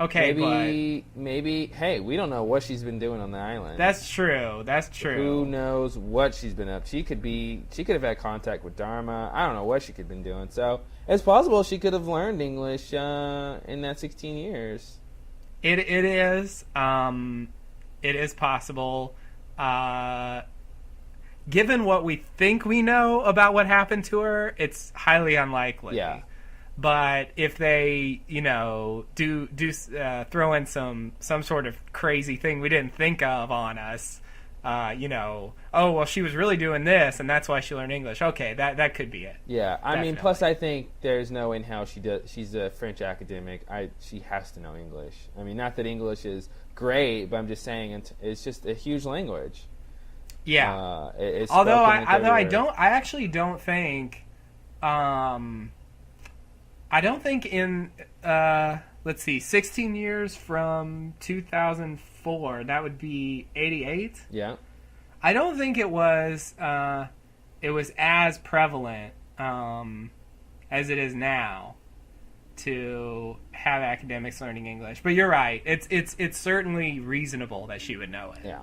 Okay, maybe, hey, we don't know what she's been doing on the island. That's true. Who knows what she's been up? She could have had contact with Dharma. I don't know what she could have been doing. So it's possible she could have learned English in that 16 years. It is. It is possible. Given what we think we know about what happened to her, it's highly unlikely. Yeah. But if they, do throw in some sort of crazy thing we didn't think of on us, oh, well, she was really doing this, and that's why she learned English. Okay, that could be it. Yeah, I mean, plus I think there's no in how she does. She's a French academic. She has to know English. I mean, not that English is great, but I'm just saying it's just a huge language. Yeah. Although I actually don't think. I don't think in, let's see, 16 years from 2004, that would be 88? Yeah. I don't think it was as prevalent as it is now to have academics learning English. But you're right. It's certainly reasonable that she would know it. Yeah.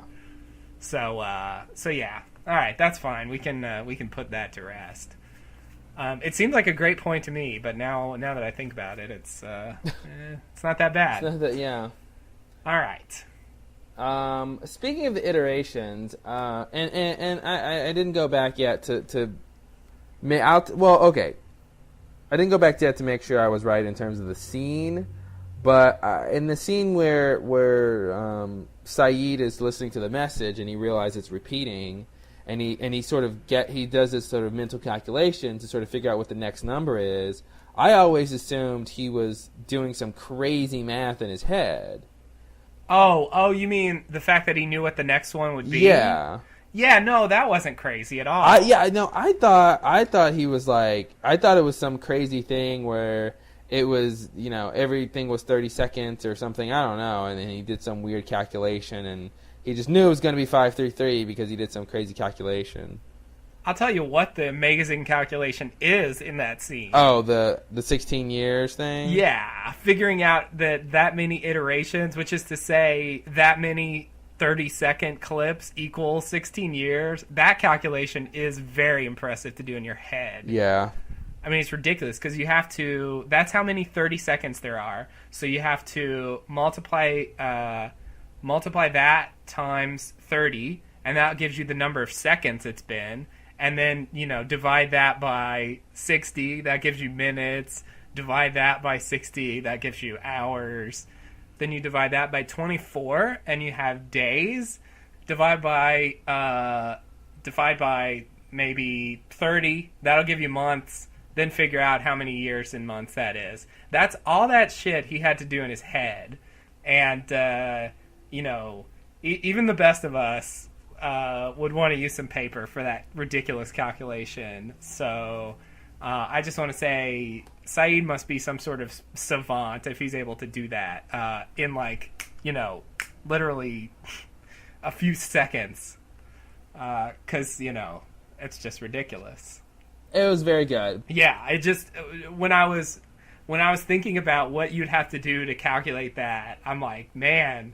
So yeah. All right, that's fine. We can put that to rest. It seemed like a great point to me, but now that I think about it, it's not that bad. It's not that, yeah. All right. Speaking of the iterations, and I didn't go back yet okay. I didn't go back yet to make sure I was right in terms of the scene, but in the scene where Saeed is listening to the message and he realizes it's repeating. And he does this sort of mental calculation to sort of figure out what the next number is. I always assumed he was doing some crazy math in his head. Oh, you mean the fact that he knew what the next one would be? Yeah. Yeah, no, that wasn't crazy at all. I thought he was like, I thought it was some crazy thing where it was, everything was 30 seconds or something. I don't know. And then he did some weird calculation and he just knew it was going to be 533 because he did some crazy calculation. I'll tell you what the amazing calculation is in that scene. Oh, the 16 years thing? Yeah, figuring out that many iterations, which is to say that many 30-second clips equals 16 years. That calculation is very impressive to do in your head. Yeah. I mean, it's ridiculous because you have to... That's how many 30 seconds there are. So you have to multiply that times 30, and that gives you the number of seconds it's been. And then, divide that by 60, that gives you minutes. Divide that by 60, that gives you hours. Then you divide that by 24, and you have days. Divide by maybe 30, that'll give you months. Then figure out how many years and months that is. That's all that shit he had to do in his head. And, even the best of us would want to use some paper for that ridiculous calculation. So I just want to say Saeed must be some sort of savant if he's able to do that in literally a few seconds. Because, it's just ridiculous. It was very good. Yeah, when I was when I was thinking about what you'd have to do to calculate that, I'm like, man,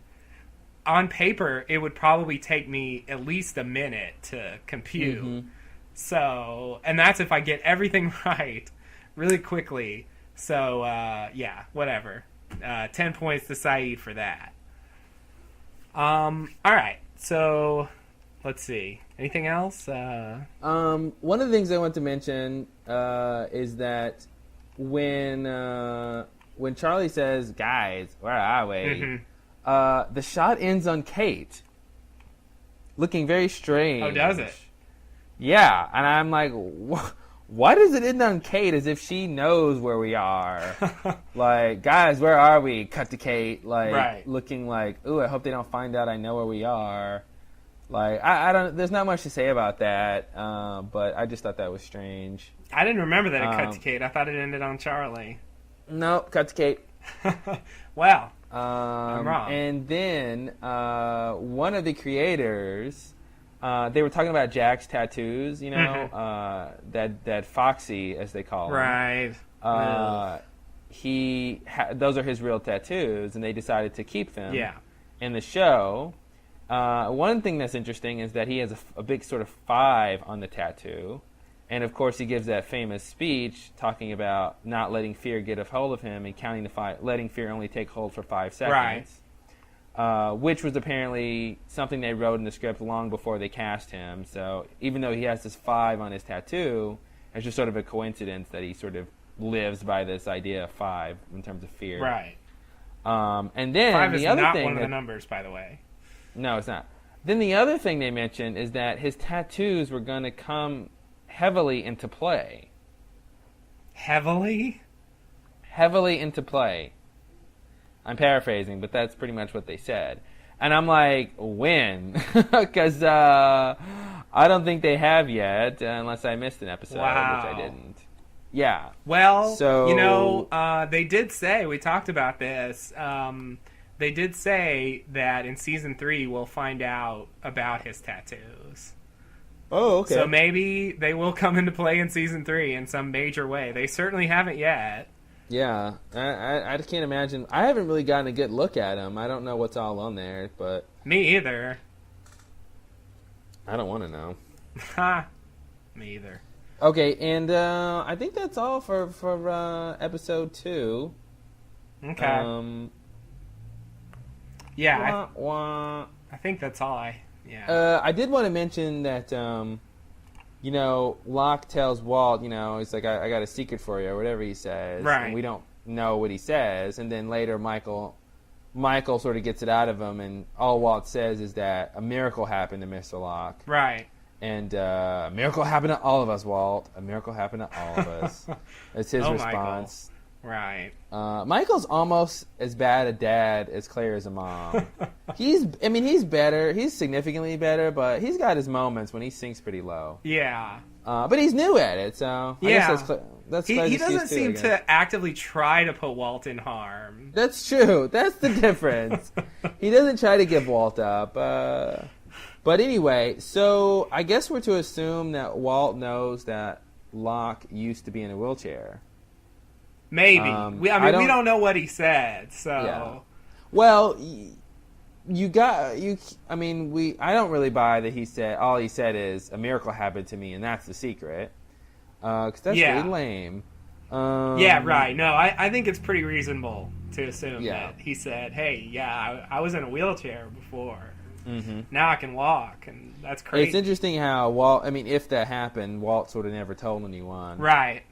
on paper, it would probably take me at least a minute to compute. Mm-hmm. So, and that's if I get everything right really quickly. So, yeah, whatever. 10 points to Saeed for that. All right. So, let's see. Anything else? One of the things I want to mention is that when Charlie says, "Guys, where are we?" Mm-hmm. The shot ends on Kate, looking very strange. Oh, does it? Yeah, and I'm like, why does it end on Kate as if she knows where we are? Like, guys, where are we? Cut to Kate, like, right. looking like, ooh, I hope they don't find out I know where we are. Like, I don't. There's not much to say about that, but I just thought that was strange. I didn't remember that it cut to Kate. I thought it ended on Charlie. No, cut to Kate. Well, I'm wrong. And then one of the creators, they were talking about Jack's tattoos. You know, that Foxy, as they call him. Right. Those are his real tattoos, and they decided to keep them. Yeah. In the show. One thing that's interesting is that he has a big sort of 5 on the tattoo. And, of course, he gives that famous speech talking about not letting fear get a hold of him and counting to 5, letting fear only take hold for 5 seconds. Right. Which was apparently something they wrote in the script long before they cast him. So even though he has this 5 on his tattoo, it's just sort of a coincidence that he sort of lives by this idea of 5 in terms of fear. Right. And then 5 is the other not thing one of the numbers, by the way. No, it's not. Then the other thing they mentioned is that his tattoos were going to come heavily into play. Heavily? Heavily into play. I'm paraphrasing, but that's pretty much what they said. And I'm like, when? Because I don't think they have yet, unless I missed an episode, wow. which I didn't. Yeah. Well, so, you know, they did say, we talked about this, they did say that in season 3 we'll find out about his tattoos. Oh, okay. So maybe they will come into play in season 3 in some major way. They certainly haven't yet. Yeah, I can't imagine. I haven't really gotten a good look at them. I don't know what's all on there, but... Me either. I don't want to know. Ha! Me either. Okay, and I think that's all for episode 2. Okay. Yeah, I think that's all I did want to mention that, you know, Locke tells Walt, you know, he's like, I got a secret for you, or whatever he says. Right. And we don't know what he says. And then later Michael sort of gets it out of him, and all Walt says is that a miracle happened to Mr. Locke. Right. And a miracle happened to all of us, Walt. A miracle happened to all of us. That's his response. Michael. Right. Michael's almost as bad a dad as Claire is a mom. He's better. He's significantly better, but he's got his moments when he sinks pretty low. Yeah. But he's new at it, so I guess that's he doesn't seem to actively try to put Walt in harm. That's true. That's the difference. He doesn't try to give Walt up. But anyway, so I guess we're to assume that Walt knows that Locke used to be in a wheelchair. Maybe. We don't know what he said, so. Yeah. Well, I don't really buy that he said, all he said is, a miracle happened to me, and that's the secret. Because that's really lame. Yeah, right. No, I think it's pretty reasonable to assume that he said, hey, I was in a wheelchair before. Mm-hmm. Now I can walk, and that's crazy. It's interesting how Walt, if that happened, Walt sort of never told anyone. Right.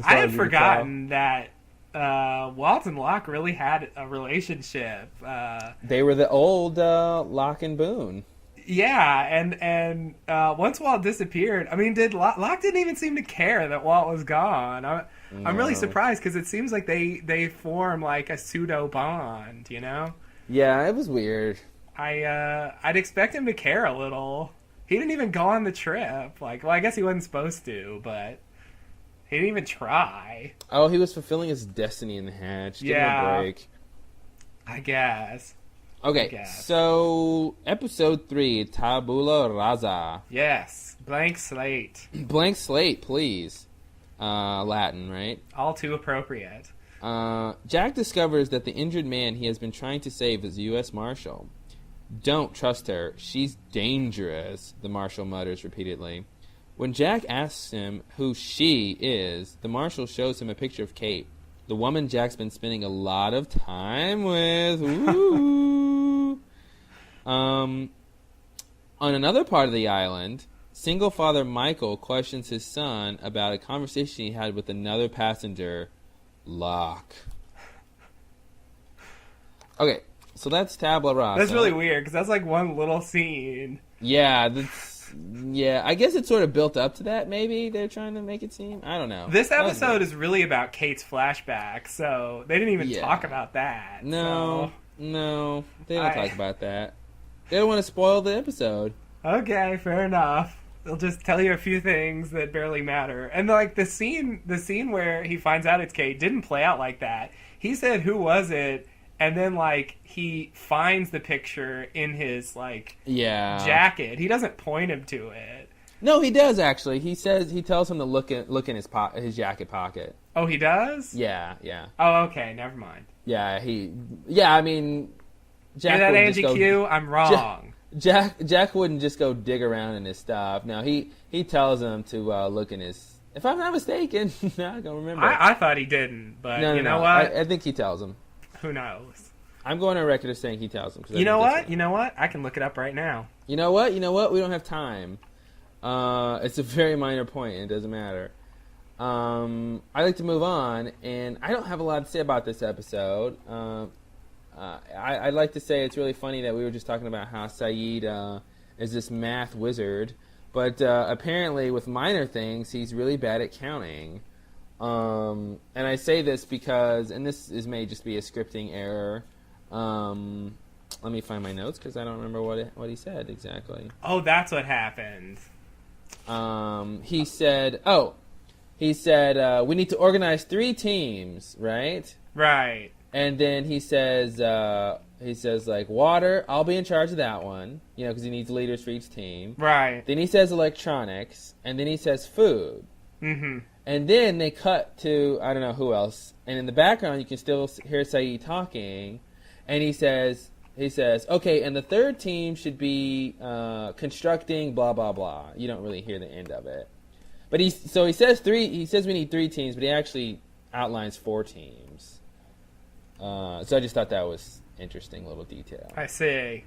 I had forgotten that Walt and Locke really had a relationship. They were the old Locke and Boone. Yeah, and once Walt disappeared, Locke didn't even seem to care that Walt was gone. I'm really surprised because it seems like they form like a pseudo bond, you know? Yeah, it was weird. I'd expect him to care a little. He didn't even go on the trip. I guess he wasn't supposed to, but. He didn't even try. Oh, he was fulfilling his destiny in the hatch. Give him a break. I guess. Okay, so episode 3, Tabula Rasa. Yes, blank slate. Blank slate, please. Latin, right? All too appropriate. Jack discovers that the injured man he has been trying to save is a U.S. Marshal. Don't trust her. She's dangerous, the Marshal mutters repeatedly. When Jack asks him who she is, the Marshal shows him a picture of Kate, the woman Jack's been spending a lot of time with. Ooh. On another part of the island, single father Michael questions his son about a conversation he had with another passenger, Locke. Okay, so that's Tabla Rasa. That's really weird, because that's like one little scene. Yeah, I guess it's sort of built up to that, maybe. They're trying to make it seem. I don't know. This episode is really about Kate's flashback, so they didn't even talk about that. No, they don't talk about that. They don't want to spoil the episode. Okay, fair enough. They'll just tell you a few things that barely matter. And like the scene where he finds out it's Kate didn't play out like that. He said, "Who was it?" And then like he finds the picture in his jacket. He doesn't point him to it. No, he does actually. He tells him to look in his jacket pocket. Oh, he does? Yeah. Oh, okay, never mind. Yeah, I mean, Jack. Hear that, Angie Q? I'm wrong. Jack wouldn't just go dig around in his stuff. No, he tells him to look in his. If I'm not mistaken, I don't remember. I thought he didn't, but no, you know what? I think he tells him. Who knows? I'm going on record as saying he tells him. You know what? I can look it up right now. You know what? We don't have time. It's a very minor point, and it doesn't matter. I'd like to move on, and I don't have a lot to say about this episode. I'd like to say it's really funny that we were just talking about how Saeed is this math wizard, but apparently with minor things, he's really bad at counting. And I say this because, and may just be a scripting error. Let me find my notes because I don't remember what he said exactly. Oh, that's what happened. He said we need to organize 3 teams, right? Right. And then he says like water, I'll be in charge of that one, because he needs leaders for each team. Right. Then he says electronics, and then he says food. Mm-hmm. And then they cut to I don't know who else, and in the background you can still hear Saeed talking, and he says, okay, and the third team should be constructing blah blah blah. You don't really hear the end of it, but he says 3. He says we need 3 teams, but he actually outlines 4 teams. So I just thought that was interesting little detail. I see.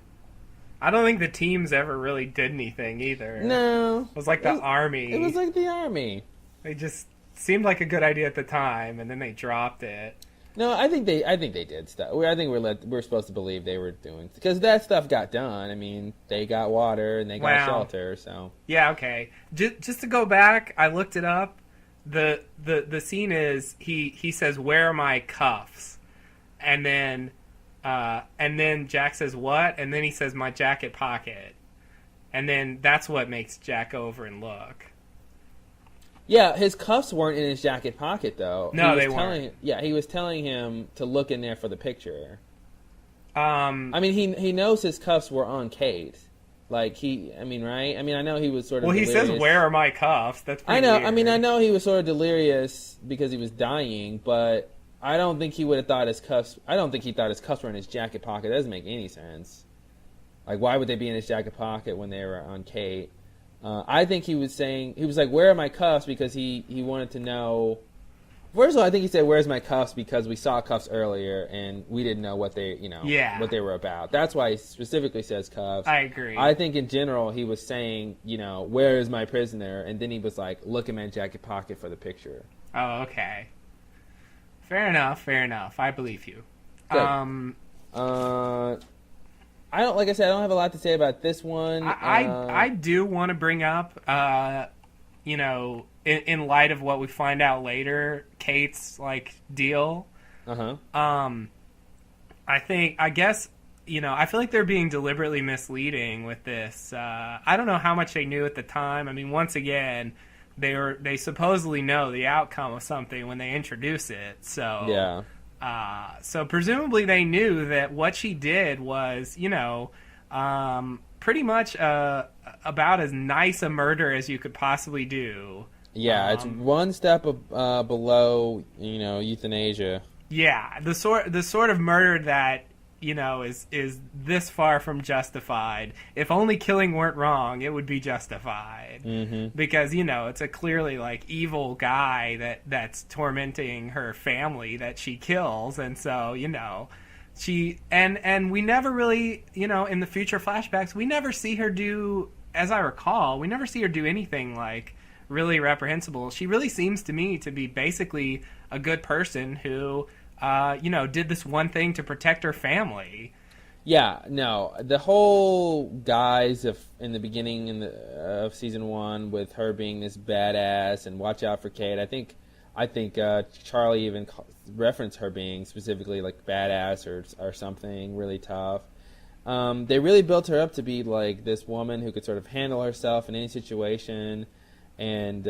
I don't think the teams ever really did anything either. No, it was like the army. It was like the army. They just seemed like a good idea at the time, and then they dropped it. No, I think they did stuff. I think we're supposed to believe they were doing, because that stuff got done. I mean, they got water and they got shelter. So yeah, okay. Just to go back, I looked it up. The scene is he says, "Where are my cuffs?" And then Jack says, "What?" And then he says, "My jacket pocket." And then that's what makes Jack go over and look. Yeah, his cuffs weren't in his jacket pocket, though. No, they weren't. Yeah, he was telling him to look in there for the picture. I mean, he knows his cuffs were on Kate. Like, right? I mean, I know he was sort of delirious. He says, "Where are my cuffs?" That's pretty weird. I mean, I know he was sort of delirious because he was dying, but I don't think he would have thought his cuffs... I don't think he thought his cuffs were in his jacket pocket. That doesn't make any sense. Like, why would they be in his jacket pocket when they were on Kate? I think he was like, "Where are my cuffs?" because he wanted to know. First of all, I think he said, "Where's my cuffs?" because we saw cuffs earlier and we didn't know what they were about. That's why he specifically says cuffs. I agree. I think in general he was saying, "Where is my prisoner?" and then he was like, "Look in my jacket pocket for the picture." Oh, okay. Fair enough. I believe you. Good. I don't have a lot to say about this one. I do want to bring up, in light of what we find out later, Kate's deal. I feel like they're being deliberately misleading with this. I don't know how much they knew at the time. I mean, once again, they supposedly know the outcome of something when they introduce it. So yeah. So presumably they knew that what she did was, pretty much about as nice a murder as you could possibly do. Yeah, it's one step below, euthanasia. Yeah, the sort of murder that is this far from justified. If only killing weren't wrong, it would be justified. Mm-hmm. Because it's a clearly evil guy that's tormenting her family that she kills, and so she and we never really in the future flashbacks we never see her do, as I recall, we never see her do anything really reprehensible. She really seems to me to be basically a good person who did this one thing to protect her family. Yeah, no, the whole guise in the beginning of season 1 with her being this badass and watch out for Kate. I think Charlie even referenced her being specifically badass or something really tough. They really built her up to be this woman who could sort of handle herself in any situation. And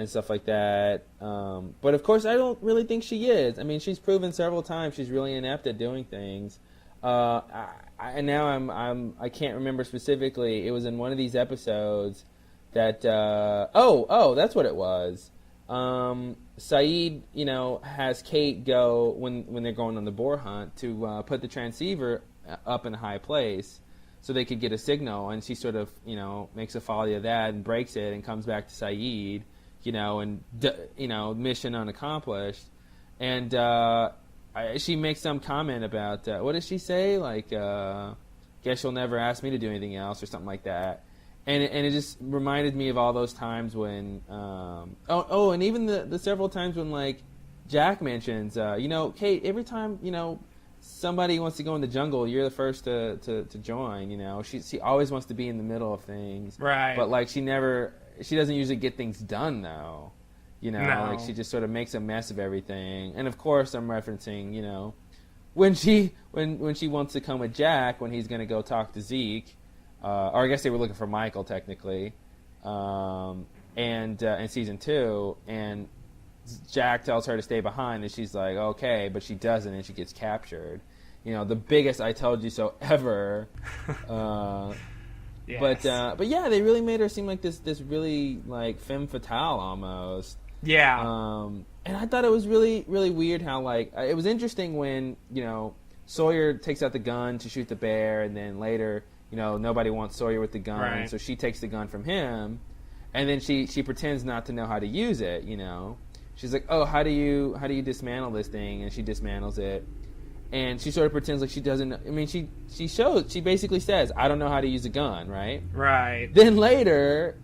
stuff like that. But of course, I don't really think she is. I mean, she's proven several times she's really inept at doing things. And now I can't remember specifically. It was in one of these episodes that that's what it was. Saeed, has Kate go when they're going on the boar hunt to put the transceiver up in a high place, so they could get a signal, and she sort of, makes a folly of that and breaks it and comes back to Saeed, and, mission unaccomplished. And she makes some comment about, what does she say? Guess you'll never ask me to do anything else or something like that. And it just reminded me of all those times when, and even the several times when, Jack mentions, Kate, every time, somebody wants to go in the jungle, you're the first to join. She always wants to be in the middle of things, right? But she doesn't usually get things done though. No. She just sort of makes a mess of everything. And of course I'm referencing when she wants to come with Jack when he's going to go talk to Zeke, or I guess they were looking for Michael technically, and in season 2, and Jack tells her to stay behind, and she's like, okay, but she doesn't, and she gets captured. The biggest "I told you so" ever. Yes. But yeah, they really made her seem like this really femme fatale almost. Yeah. And I thought it was really really weird how it was interesting when Sawyer takes out the gun to shoot the bear, and then later nobody wants Sawyer with the gun, right. So she takes the gun from him, and then she pretends not to know how to use it. She's like, oh, how do you dismantle this thing? And she dismantles it. And she sort of pretends like she doesn't. I mean, she basically says, I don't know how to use a gun, right? Right. Then later,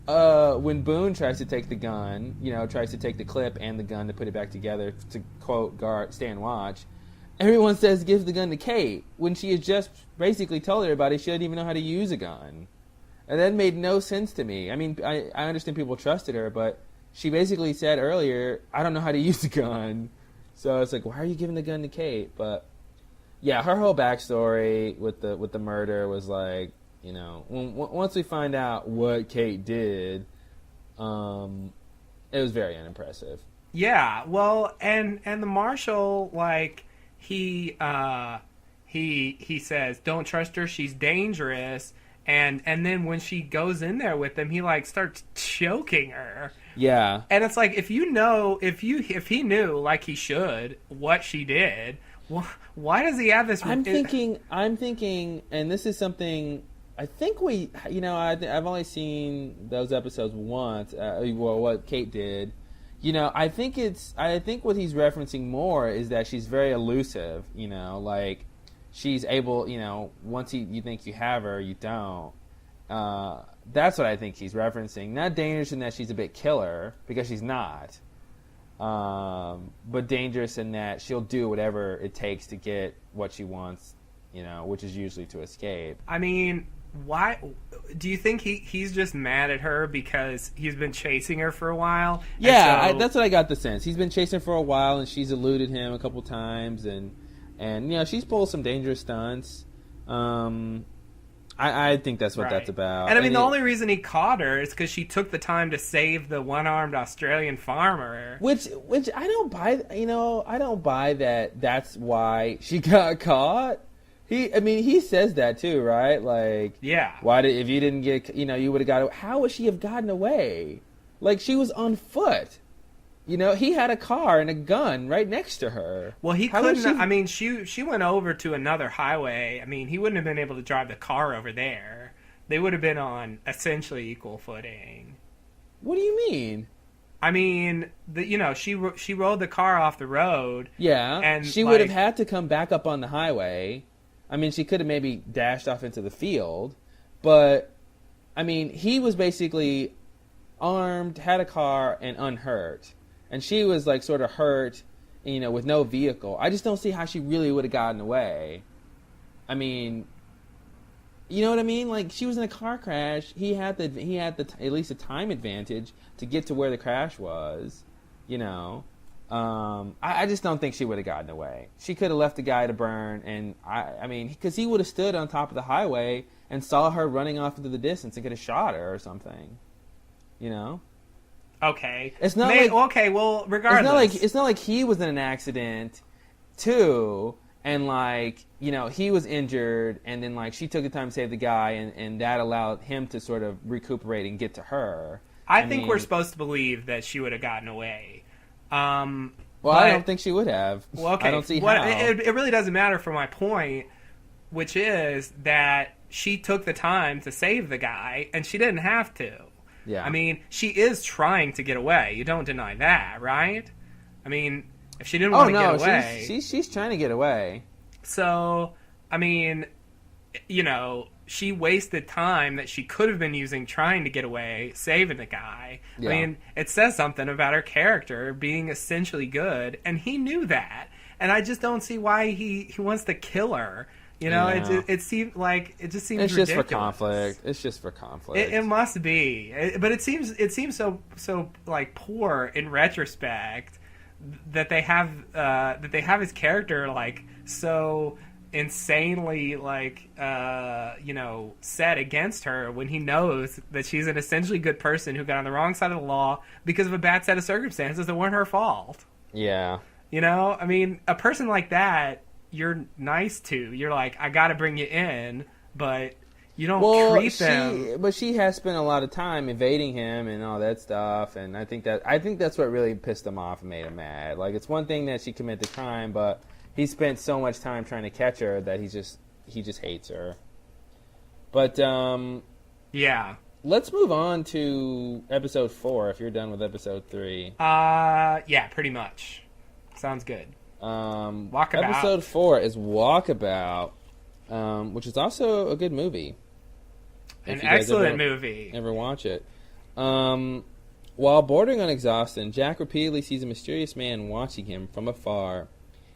when Boone tries to take the gun, tries to take the clip and the gun to put it back together to, quote, stay and watch, everyone says gives the gun to Kate when she has just basically told everybody she doesn't even know how to use a gun. And that made no sense to me. I mean, I understand people trusted her, but she basically said earlier, I don't know how to use a gun. So it's why are you giving the gun to Kate? But yeah, her whole backstory with the murder was once we find out what Kate did, it was very unimpressive. Yeah, well, and the marshal, he says, don't trust her, she's dangerous. And then when she goes in there with him, he starts choking her. Yeah. And it's if he knew he should what she did, why does he have this? I'm thinking, and this is something I think I've only seen those episodes once. What Kate did, I think what he's referencing more is that she's very elusive. She's able, once you think you have her, you don't. That's what I think he's referencing. Not dangerous in that she's a bit killer, because she's not. But dangerous in that she'll do whatever it takes to get what she wants, which is usually to escape. I mean, why do you think he's just mad at her because he's been chasing her for a while? Yeah, that's what I got the sense. He's been chasing her for a while, and she's eluded him a couple times, and she's pulled some dangerous stunts. I think that's what right. that's about. And I mean, the only reason he caught her is because she took the time to save the one-armed Australian farmer. Which I don't buy. I don't buy that. That's why she got caught. He says that too, right? Yeah. Why if you didn't get, you would have got. How would she have gotten away? Like, she was on foot. You know, he had a car and a gun right next to her. Well, he How was couldn't. she- I mean, she went over to another highway. I mean, he wouldn't have been able to drive the car over there. They would have been on essentially equal footing. What do you mean? I mean, she rolled the car off the road. Yeah, and she would have had to come back up on the highway. I mean, she could have maybe dashed off into the field, but I mean, he was basically armed, had a car, and unhurt. And she was, like, sort of hurt, you know, with no vehicle. I just don't see how she really would have gotten away. I mean, you know what I mean? Like, she was in a car crash. He had at least a time advantage to get to where the crash was, you know. I just don't think she would have gotten away. She could have left the guy to burn, and I mean, because he would have stood on top of the highway and saw her running off into the distance and could have shot her or something, you know. Okay. It's not well, regardless. It's not like he was in an accident, too, and, like, you know, he was injured, and then, like, she took the time to save the guy, and that allowed him to sort of recuperate and get to her. I think we're supposed to believe that she would have gotten away. Well, I don't think she would have. Well, okay. I don't see how. It really doesn't matter for my point, which is that she took the time to save the guy, and she didn't have to. Yeah. I mean, she is trying to get away. You don't deny that, right? I mean, if she didn't want to get away... She's trying to get away. So, I mean, you know, she wasted time that she could have been using trying to get away, saving the guy. Yeah. I mean, it says something about her character being essentially good, and he knew that. And I just don't see why he wants to kill her. You know, yeah. it seems like it just seems ridiculous. It's just for conflict. It must be, but it seems so like poor in retrospect that they have his character like so insanely like you know, set against her when he knows that she's an essentially good person who got on the wrong side of the law because of a bad set of circumstances that weren't her fault. Yeah. You know, I mean, a person like that, you're nice to. You're like, I got to bring you in, but you don't treat them. But she has spent a lot of time evading him and all that stuff, and I think that's what really pissed him off and made him mad. Like, it's one thing that she committed the crime, but he spent so much time trying to catch her that he just hates her. But yeah. Let's move on to episode 4 if you're done with episode 3. Yeah, pretty much. Sounds good. Walkabout. Episode 4 is Walkabout, which is also a good movie. An excellent movie. Ever watch it? While bordering on exhaustion, Jack repeatedly sees a mysterious man watching him from afar.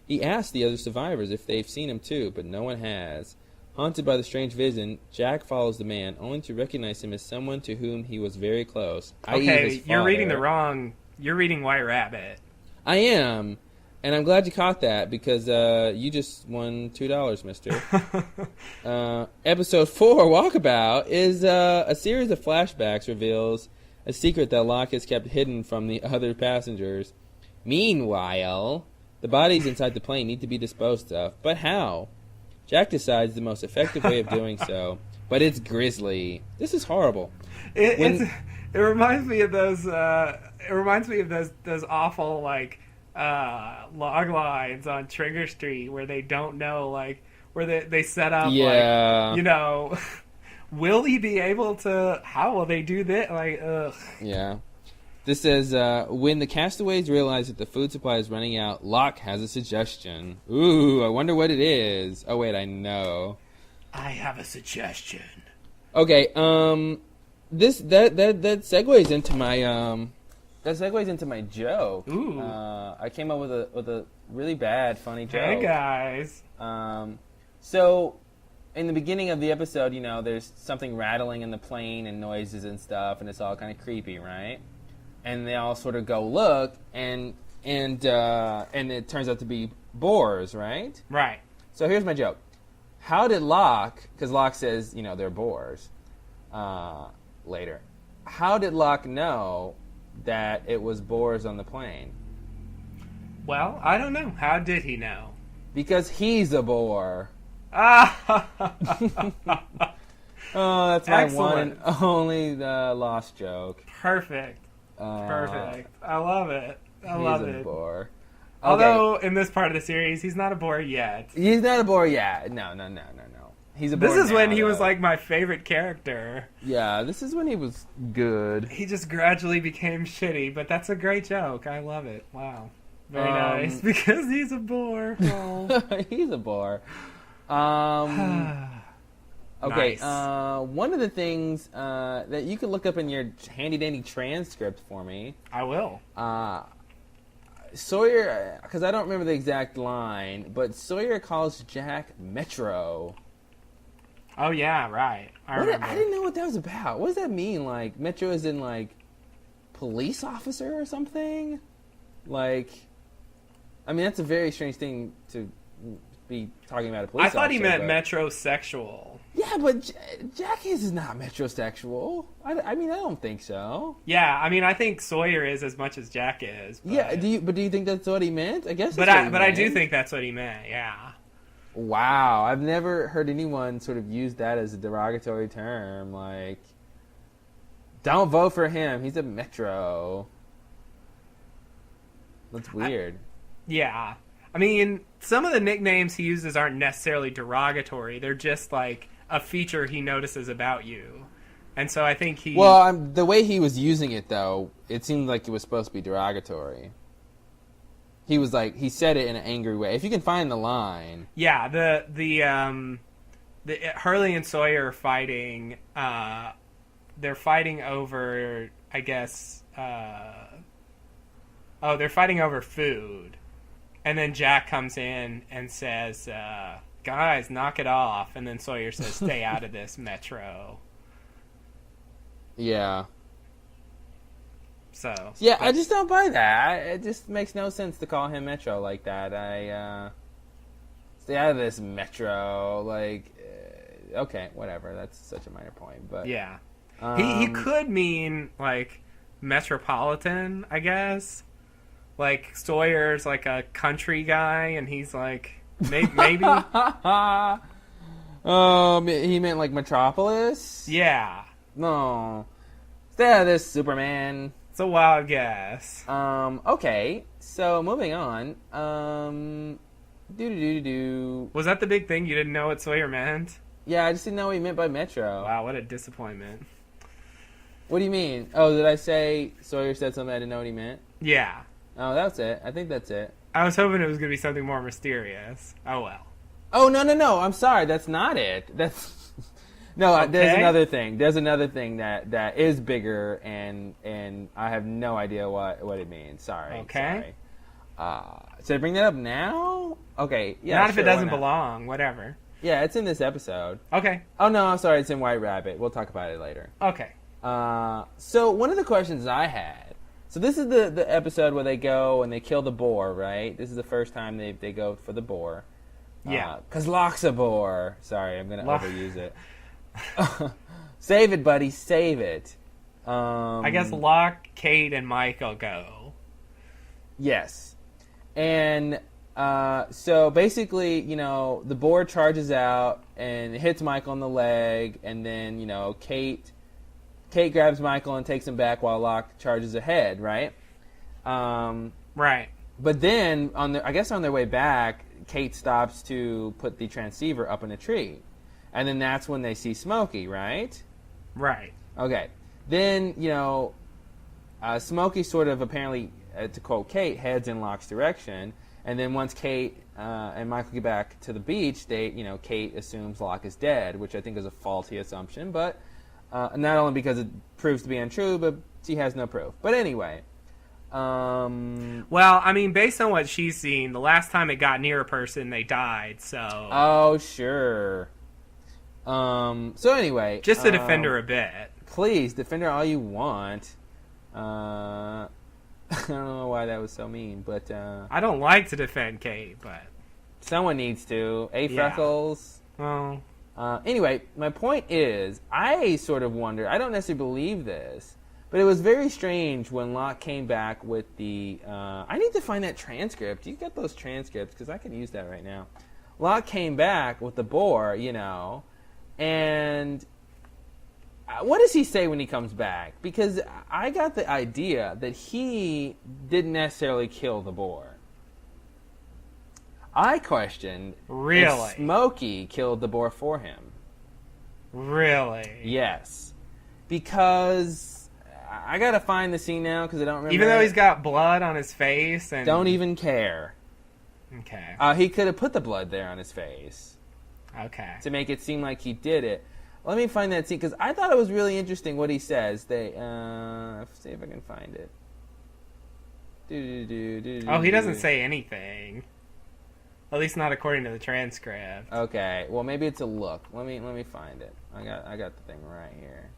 He asks the other survivors if they've seen him too, but no one has. Haunted by the strange vision, Jack follows the man, only to recognize him as someone to whom he was very close. Okay, you're reading You're reading White Rabbit. I am. And I'm glad you caught that because you just won $2, mister. Episode 4, Walkabout, is a series of flashbacks reveals a secret that Locke has kept hidden from the other passengers. Meanwhile, the bodies inside the plane need to be disposed of. But how? Jack decides the most effective way of doing so, but it's grisly. This is horrible. It reminds me of those. It reminds me of those awful like log lines on Trigger Street where they don't know, like where they set up like, you know, will he be able to? How will they do that? Like, ugh. Yeah. This says, when the castaways realize that the food supply is running out, Locke has a suggestion. Ooh, I wonder what it is. Oh, wait, I know. I have a suggestion. Okay, that segues into my joke. Ooh. I came up with a really bad, funny joke. Hey, guys. So, in the beginning of the episode, you know, there's something rattling in the plane and noises and stuff, and it's all kind of creepy, right? And they all sort of go look, and it turns out to be boars, right? Right. So here's my joke. How did Locke, because Locke says, you know, they're boars later. How did Locke know that it was boars on the plane? Well, I don't know. How did he know? Because he's a boar. Ah! Oh, that's my Excellent. one and only lost joke. Perfect. Perfect. I love it. I love He's a it. bore. Okay. Although in this part of the series, he's not a bore yet. He's not a bore yet. No. He's a bore This is now, when he was though. like my favorite character. Yeah, this is when he was good. He just gradually became shitty, but that's a great joke. I love it. Wow. Very nice. Because he's a bore. Oh. He's a bore. Okay. Nice. One of the things that you can look up in your handy dandy transcript for me. I will. Sawyer, because I don't remember the exact line, but Sawyer calls Jack Metro. Oh yeah, right. I remember. I didn't know what that was about. What does that mean? Like Metro is in like police officer or something? Like, I mean that's a very strange thing to be talking about a police officer. I thought he meant but... metrosexual. Yeah, but Jack is not metrosexual. I mean, I don't think so. Yeah, I mean, I think Sawyer is as much as Jack is. But... Yeah, do you think that's what he meant? I guess. But I do think that's what he meant. Yeah. Wow, I've never heard anyone sort of use that as a derogatory term. Like, don't vote for him. He's a metro. That's weird. Yeah. I mean, some of the nicknames he uses aren't necessarily derogatory. They're just like a feature he notices about you. And so I think he... Well, the way he was using it, though, it seemed like it was supposed to be derogatory. He was like, he said it in an angry way. If you can find the line... Yeah, the Hurley and Sawyer are fighting... they're fighting over, I guess... they're fighting over food. And then Jack comes in and says, guys, knock it off. And then Sawyer says, stay out of this, Metro. Yeah. So. Yeah, I just don't buy that. It just makes no sense to call him Metro like that. Stay out of this, Metro. Like, okay, whatever. That's such a minor point. But yeah. He could mean, like, metropolitan, I guess. Like, Sawyer's like a country guy, and he's like, maybe? He meant like Metropolis? Yeah. No. Stay out of this, Superman. It's a wild guess. Okay. So, moving on. Was that the big thing? You didn't know what Sawyer meant? Yeah, I just didn't know what he meant by Metro. Wow, what a disappointment. What do you mean? Oh, did I say Sawyer said something I didn't know what he meant? Yeah. Oh, that's it. I think that's it. I was hoping it was going to be something more mysterious. Oh, well. Oh, no. I'm sorry. That's not it. That's... No, okay. There's another thing. There's another thing that is bigger, and I have no idea what it means. Sorry. Okay. Sorry. Should I bring that up now? Okay. Yeah. Not if sure, it doesn't why not? belong. Whatever. Yeah, it's in this episode. Okay. Oh, no, I'm sorry. It's in White Rabbit. We'll talk about it later. Okay. So one of the questions I had... So this is the episode where they go and they kill the boar, right? This is the first time they go for the boar. Yeah. Because Locke's a boar. Sorry, I'm going to overuse it. Save it, buddy. Save it. I guess Locke, Kate, and Michael go. Yes. And so basically, the boar charges out and hits Michael in the leg. And then, Kate grabs Michael and takes him back while Locke charges ahead, right? Right. But then, on their way back, Kate stops to put the transceiver up in a tree. And then that's when they see Smokey, right? Right. Okay. Then, Smokey sort of apparently, to quote Kate, heads in Locke's direction. And then once Kate and Michael get back to the beach, Kate assumes Locke is dead, which I think is a faulty assumption, but... not only because it proves to be untrue, but she has no proof. But anyway. Well, I mean, based on what she's seen, the last time it got near a person, they died, so... Oh, sure. So anyway. Just to defend her a bit. Please, defend her all you want. I don't know why that was so mean, but... I don't like to defend Kate, but... Someone needs to. Freckles? Well... Anyway, my point is, I sort of wonder, I don't necessarily believe this, but it was very strange when Locke came back with the, I need to find that transcript. You got those transcripts, because I can use that right now. Locke came back with the boar, and what does he say when he comes back? Because I got the idea that he didn't necessarily kill the boar. I questioned if Smokey killed the boar for him. Really? Yes. Because I gotta find the scene now because I don't remember. Even though he's got blood on his face and... Don't even care. Okay. He could have put the blood there on his face. Okay. To make it seem like he did it. Let me find that scene because I thought it was really interesting what he says. See if I can find it. He doesn't say anything. At least not according to the transcript. Okay, well maybe it's a look. Let me find it. I got the thing right here.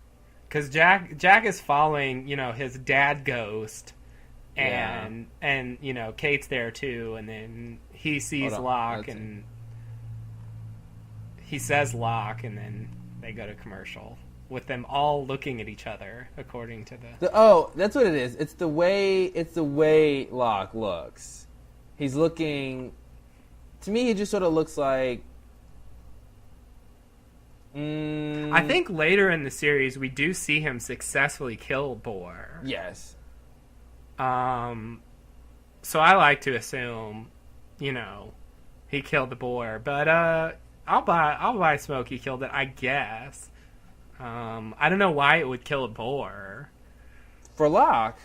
Because Jack is following, his dad ghost, and Kate's there too, and then he sees Locke and he says Locke, and then they go to commercial with them all looking at each other according to that's what it is. It's the way Locke looks. He's looking. To me, he just sort of looks like. I think later in the series we do see him successfully kill Boar. Yes. So I like to assume, he killed the boar, but I'll buy Smokey killed it, I guess. I don't know why it would kill a boar. For Locke.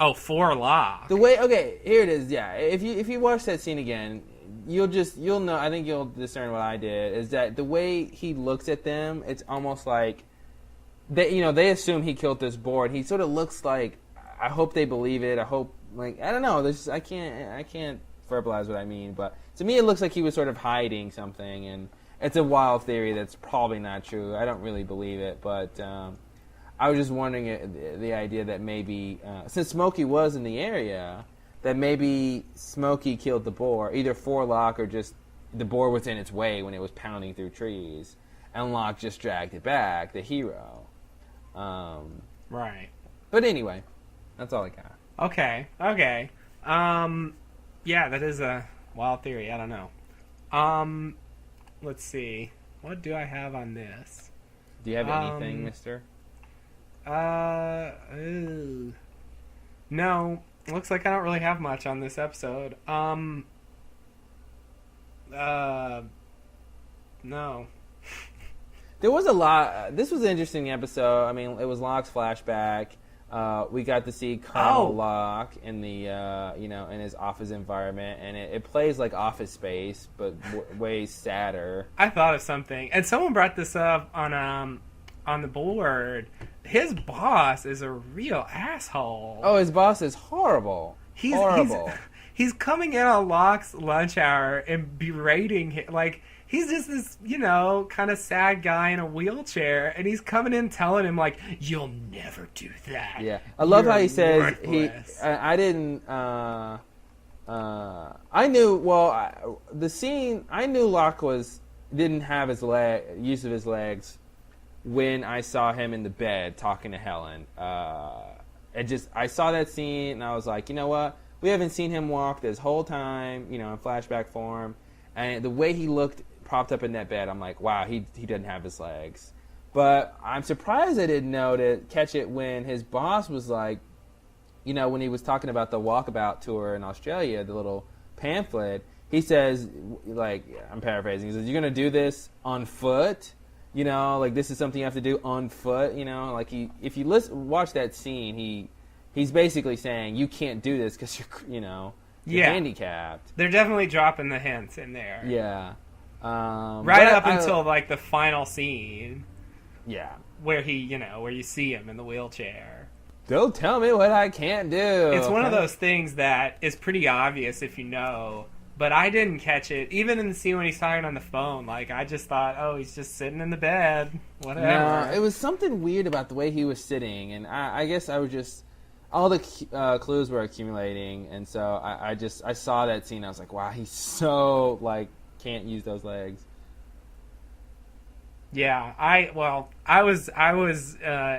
Oh, for Locke. The way, okay, here it is. Yeah, if you watch that scene again, you'll know. I think you'll discern what I did. Is that the way he looks at them? It's almost like they assume he killed this boar. And he sort of looks like, I hope they believe it. I hope, I don't know. I can't verbalize what I mean, but to me it looks like he was sort of hiding something, and it's a wild theory that's probably not true. I don't really believe it, but I was just wondering the idea that maybe since Smokey was in the area, that maybe Smokey killed the boar, either for Locke or just the boar was in its way when it was pounding through trees, and Locke just dragged it back, the hero. Right. But anyway, that's all I got. Okay. Yeah, that is a wild theory. I don't know. Let's see. What do I have on this? Do you have anything, mister? No. Looks like I don't really have much on this episode. No. There was a lot. This was an interesting episode. I mean, it was Locke's flashback. We got to see Colonel Locke in the in his office environment, and it plays like Office Space, but way sadder. I thought of something, and someone brought this up on the board. His boss is a real asshole. Oh, his boss is horrible. Horrible. He's coming in on Locke's lunch hour and berating him. Like, he's just this, kind of sad guy in a wheelchair, and he's coming in telling him, like, you'll never do that. Yeah. I love how he says, worthless. I knew Locke didn't have his use of his legs when I saw him in the bed talking to Helen. I saw that scene, and I was like, you know what? We haven't seen him walk this whole time, in flashback form. And the way he looked propped up in that bed, I'm like, wow, he doesn't have his legs. But I'm surprised I didn't catch it when his boss was like, when he was talking about the walkabout tour in Australia, the little pamphlet, he says, like, I'm paraphrasing, he says, you're going to do this on foot? This is something you have to do on foot, if you watch that scene, he's basically saying you can't do this because you're handicapped. They're definitely dropping the hints in there. Yeah. Until the final scene. Yeah. Where where you see him in the wheelchair. Don't tell me what I can't do. It's one of those things that is pretty obvious if you know, but I didn't catch it. Even in the scene when he's talking on the phone, I just thought, oh, he's just sitting in the bed. Whatever. No, it was something weird about the way he was sitting, and I guess I was just... all the clues were accumulating, and so I saw that scene. I was like, wow, he's so can't use those legs. Yeah, I was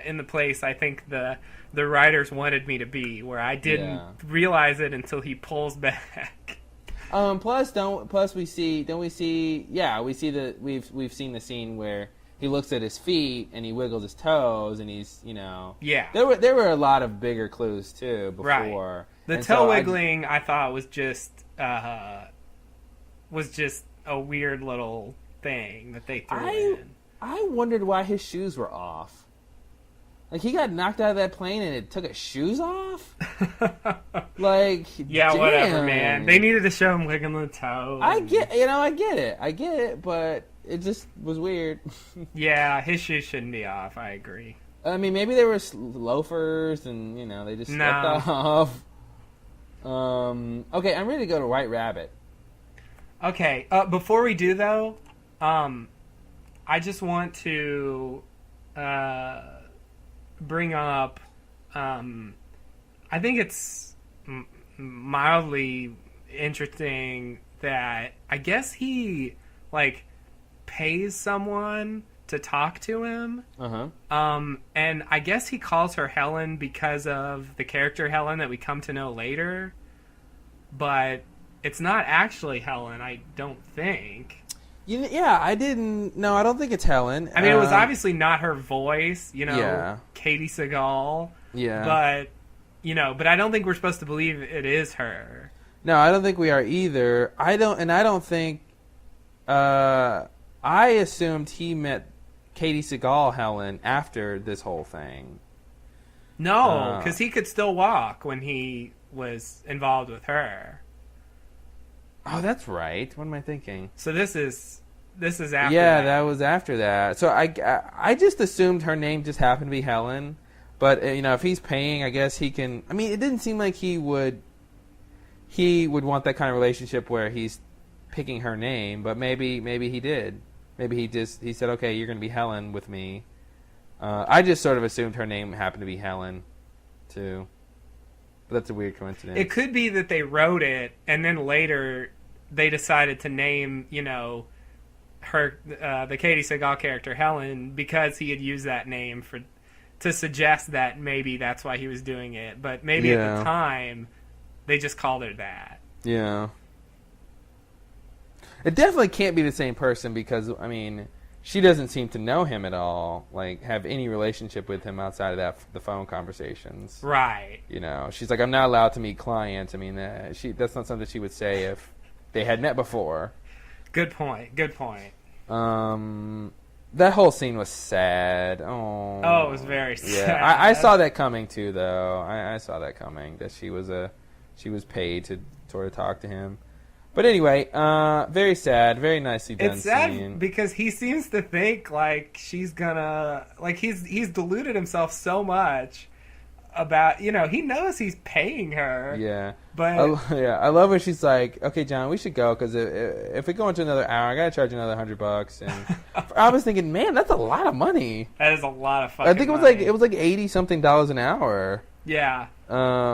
in the place I think the writers wanted me to be, where I didn't realize it until he pulls back. We've We've seen the scene where he looks at his feet and he wiggles his toes and he's, Yeah. There were a lot of bigger clues too before. Right. The And toe so wiggling I thought was just a weird little thing that they threw in. I wondered why his shoes were off. Like, he got knocked out of that plane and it took his shoes off? Like, yeah, damn. whatever, man. They needed to show him wiggling the toe. I get it, but it just was weird. Yeah, his shoes shouldn't be off, I agree. I mean, maybe they were loafers and, they just stepped off. Okay, I'm ready to go to White Rabbit. Okay, before we do, though, I just want to bring up, I think it's mildly interesting that I guess he, pays someone to talk to him. And I guess he calls her Helen because of the character Helen that we come to know later. But it's not actually Helen, I don't think. Yeah, I don't think it's Helen. I mean, it was obviously not her voice, Yeah. Katie Seagal. Yeah. But I don't think we're supposed to believe it is her. No, I don't think we are either. I don't think, I assumed he met Katie Seagal Helen after this whole thing. No, because he could still walk when he was involved with her. Oh, that's right. What am I thinking? So this is after. Yeah, that was after that. So I just assumed her name just happened to be Helen, but if he's paying, I guess he can. I mean, it didn't seem like he would want that kind of relationship where he's picking her name, but maybe he did. Maybe he said, okay, you're going to be Helen with me. I just sort of assumed her name happened to be Helen, too. But that's a weird coincidence. It could be that they wrote it, and then later they decided to name, her, the Katie Seagal character Helen, because he had used that name to suggest that maybe that's why he was doing it. But maybe at the time, they just called her that. Yeah. It definitely can't be the same person because, I mean, she doesn't seem to know him at all, have any relationship with him outside of the phone conversations. Right. She's like, I'm not allowed to meet clients. I mean, that's not something she would say if they had met before. Good point. That whole scene was sad. Oh, it was very sad. Yeah, I saw that coming too, though. I saw that coming, that she was paid to sort of talk to him. But anyway, very sad, very nicely done. It's sad scene. because he seems to think she's gonna he's deluded himself so much about he knows he's paying her. Yeah, but I love when she's like, "Okay, John, we should go because if we go into another hour, I gotta charge you another $100." And I was thinking, man, that's a lot of money. That is a lot of fucking. I think it was like $80-something an hour. Yeah.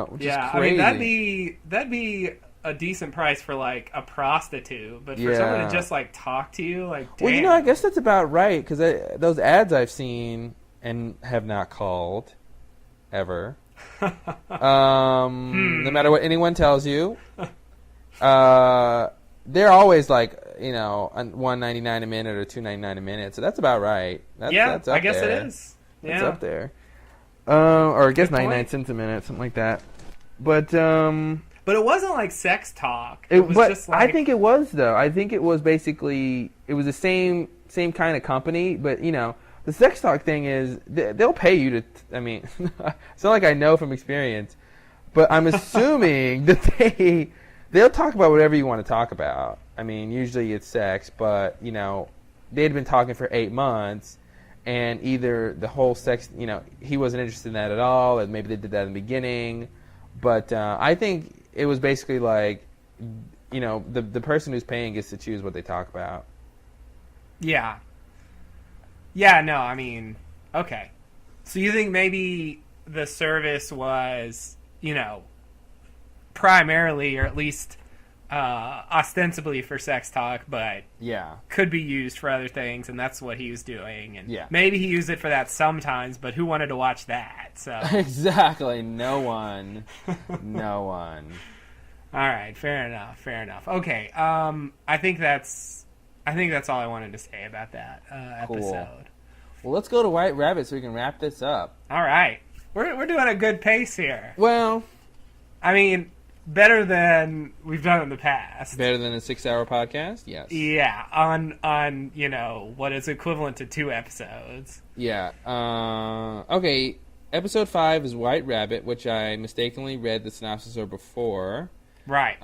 Which is crazy. I mean that'd be a decent price for a prostitute, but for someone to just talk to you, damn. Well, I guess that's about right because those ads I've seen and have not called ever. No matter what anyone tells you, they're always $1.99 a minute or $2.99 a minute. So that's about right. That's up I guess there. it is. Yeah. It's up there. Or I guess 99 cents a minute, something like that. But it wasn't sex talk. It was just I think it was though. I think it was basically the same kind of company, but the sex talk thing is they'll pay you to. I mean, it's not like I know from experience, but I'm assuming that they'll talk about whatever you want to talk about. I mean, usually it's sex, but they had been talking for 8 months, and either the whole sex, he wasn't interested in that at all, and maybe they did that in the beginning, but I think it was basically the person who's paying gets to choose what they talk about. Yeah. Yeah, no, I mean, okay. So you think maybe the service was, primarily or at least ostensibly for sex talk, but could be used for other things, and that's what he was doing. And maybe he used it for that sometimes, but who wanted to watch that? So exactly, no one. All right, fair enough. Okay, I think that's I think that's all I wanted to say about that Cool. episode. Well, let's go to White Rabbit so we can wrap this up. All right. We're doing a good pace here. Well, I mean, better than we've done in the past. better than a 6-hour podcast? Yes. Yeah, on what is equivalent to 2 episodes. Yeah. Okay, episode 5 is White Rabbit, which I mistakenly read the synopsis of before. Right.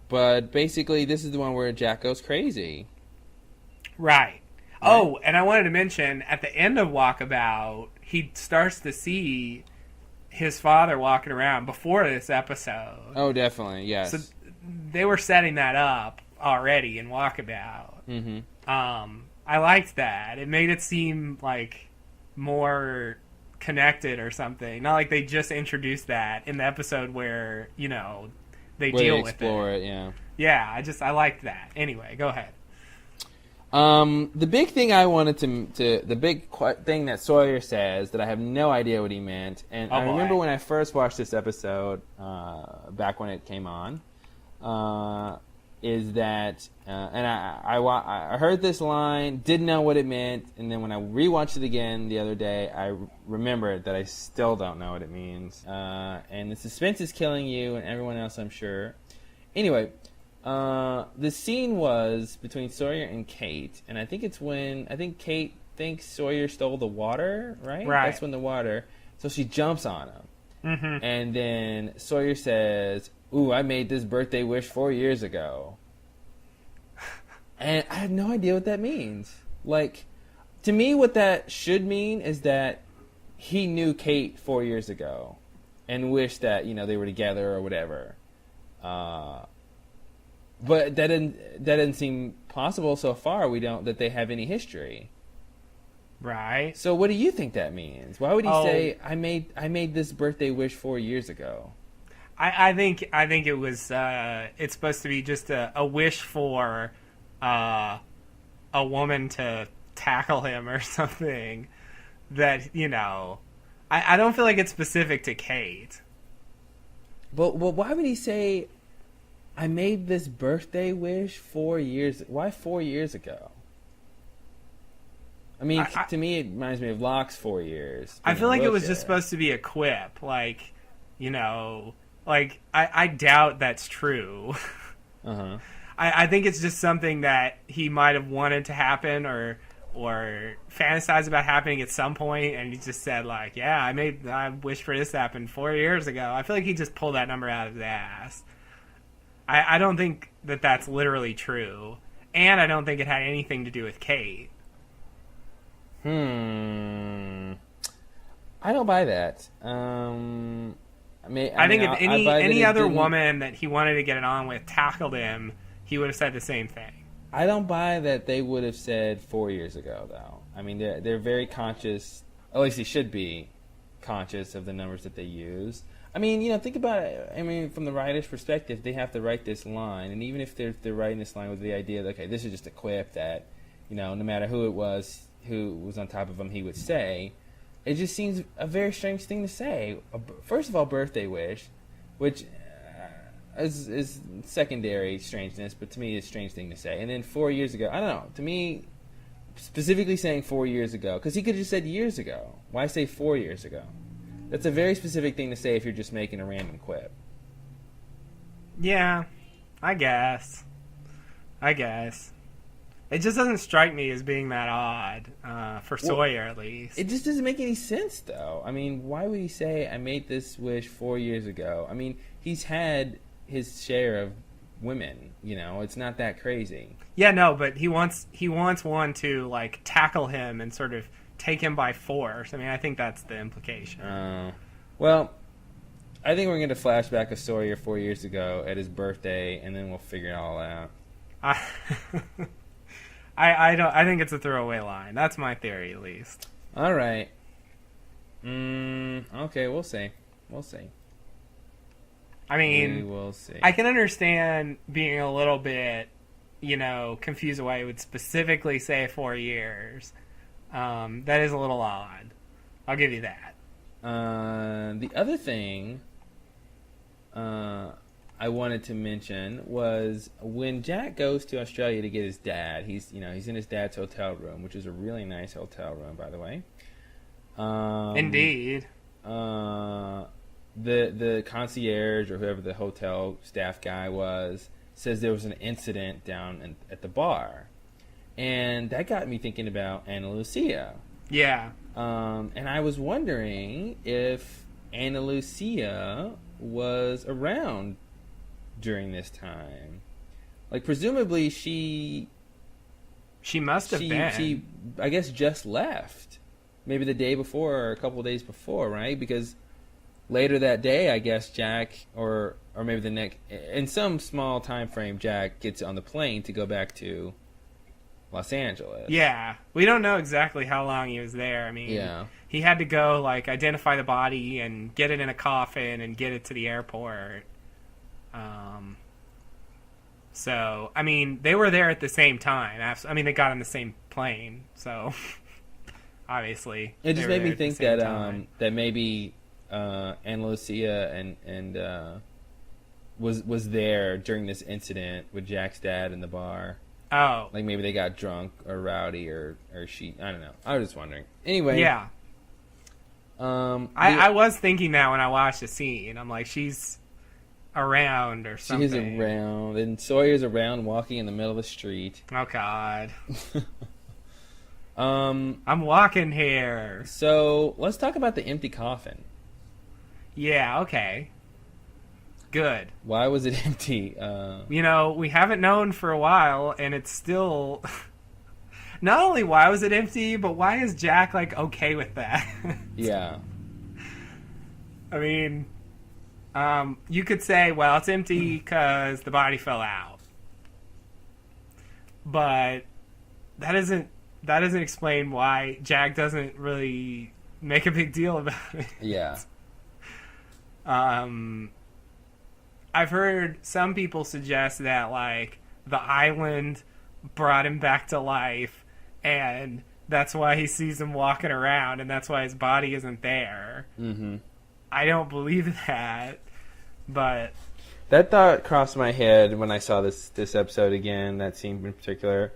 But basically, this is the one where Jack goes crazy. Right. Oh, and I wanted to mention, at the end of Walkabout, he starts to see his father walking around before this episode. Oh, definitely, yes. So they were setting that up already in Walkabout. Mm-hmm. I liked that. It made it seem like more connected or something. Not like they just introduced that in the episode where, they Where deal they with explore it, yeah. Yeah, I liked that. Anyway, go ahead. The big thing I wanted the big thing that Sawyer says that I have no idea what he meant, and I remember when I first watched this episode, back when it came on, is that, and I heard this line, didn't know what it meant, and then when I rewatched it again the other day, I remembered that I still don't know what it means, and the suspense is killing you and everyone else, I'm sure. Anyway, the scene was between Sawyer and Kate, and I think it's when Kate thinks Sawyer stole the water, right? That's when the water. So she jumps on him, Mm-hmm. and then Sawyer says, "Ooh, I made this birthday wish 4 years ago," and I have no idea what that means. Like, to me, what that should mean is that he knew Kate 4 years ago, and wished that they were together or whatever. But that didn't seem possible so far. That they have any history. Right. So what do you think that means? Why would he say I made this birthday wish 4 years ago? I think it was it's supposed to be just a wish for a woman to tackle him or something. That I don't feel like it's specific to Kate. But why would he say I made this birthday wish 4 years? Why 4 years ago? I mean, to me, it reminds me of Locke's 4 years. I feel like it was just supposed to be a quip. Like, I doubt that's true. Uh-huh. I think it's just something that he might have wanted to happen or fantasized about happening at some point, and he just said, like, yeah, I wish for this to happen 4 years ago. I feel like he just pulled that number out of his ass. I don't think that that's literally true, and I don't think it had anything to do with Kate. I don't buy that. I think if any other woman that he wanted to get it on with tackled him, he would have said the same thing. I don't buy that they would have said 4 years ago, though. I mean, they're very conscious. At least they should be conscious of the numbers that they use. I mean, think about it. I mean, from the writer's perspective, they have to write this line, and even if they're writing this line with the idea that, okay, this is just a quip that, no matter who was on top of him, he would say, it just seems a very strange thing to say. First of all, birthday wish, which is secondary strangeness, but to me, it's a strange thing to say. And then 4 years ago, I don't know. To me, specifically saying 4 years ago, because he could have just said years ago. Why say 4 years ago? That's a very specific thing to say if you're just making a random quip. Yeah, I guess. It just doesn't strike me as being that odd, for Sawyer at least. It just doesn't make any sense, though. I mean, why would he say, I made this wish 4 years ago? I mean, he's had his share of women, it's not that crazy. Yeah, no, but he wants one to, like, tackle him and sort of take him by force. I mean, I think that's the implication. Well, I think we're going to flashback of Sawyer 4 years ago at his birthday, and then we'll figure it all out. I think it's a throwaway line. That's my theory, at least. All right. Okay, we'll see. I mean, we will see. I can understand being a little bit, confused why he would specifically say 4 years. That is a little odd. I'll give you that. The other thing, I wanted to mention was when Jack goes to Australia to get his dad. He's in his dad's hotel room, which is a really nice hotel room, by the way. Indeed. The concierge or whoever the hotel staff guy was says there was an incident down at the bar, and that got me thinking about Ana Lucia. Yeah. And I was wondering if Ana Lucia was around during this time. Like, presumably she must have been. She, I guess, just left. Maybe the day before or a couple of days before, right? Because later that day, I guess Jack, or maybe the next, in some small time frame, Jack gets on the plane to go back to Los Angeles. Yeah. We don't know exactly how long he was there. I mean, he had to go, like, identify the body and get it in a coffin and get it to the airport. So, I mean, they were there at the same time. I mean, they got on the same plane, so obviously. It just made me think that that maybe Ana Lucia and was there during this incident with Jack's dad in the bar. Oh. Like maybe they got drunk or rowdy or she, I don't know. I was just wondering. Anyway. Yeah. I was thinking that when I watched the scene. I'm like, she's around or something. She's around, and Sawyer's around walking in the middle of the street. Oh, God. I'm walking here. So, let's talk about the empty coffin. Yeah, okay. Good. Why was it empty? We haven't known for a while, and it's still... Not only why was it empty, but why is Jack, like, okay with that? Yeah. I mean... you could say, well, it's empty because the body fell out. But that doesn't explain why Jack doesn't really make a big deal about it. Yeah. I've heard some people suggest that, like, the island brought him back to life, and that's why he sees him walking around, and that's why his body isn't there. Mm-hmm. I don't believe that. But that thought crossed my head when I saw this episode again, that scene in particular.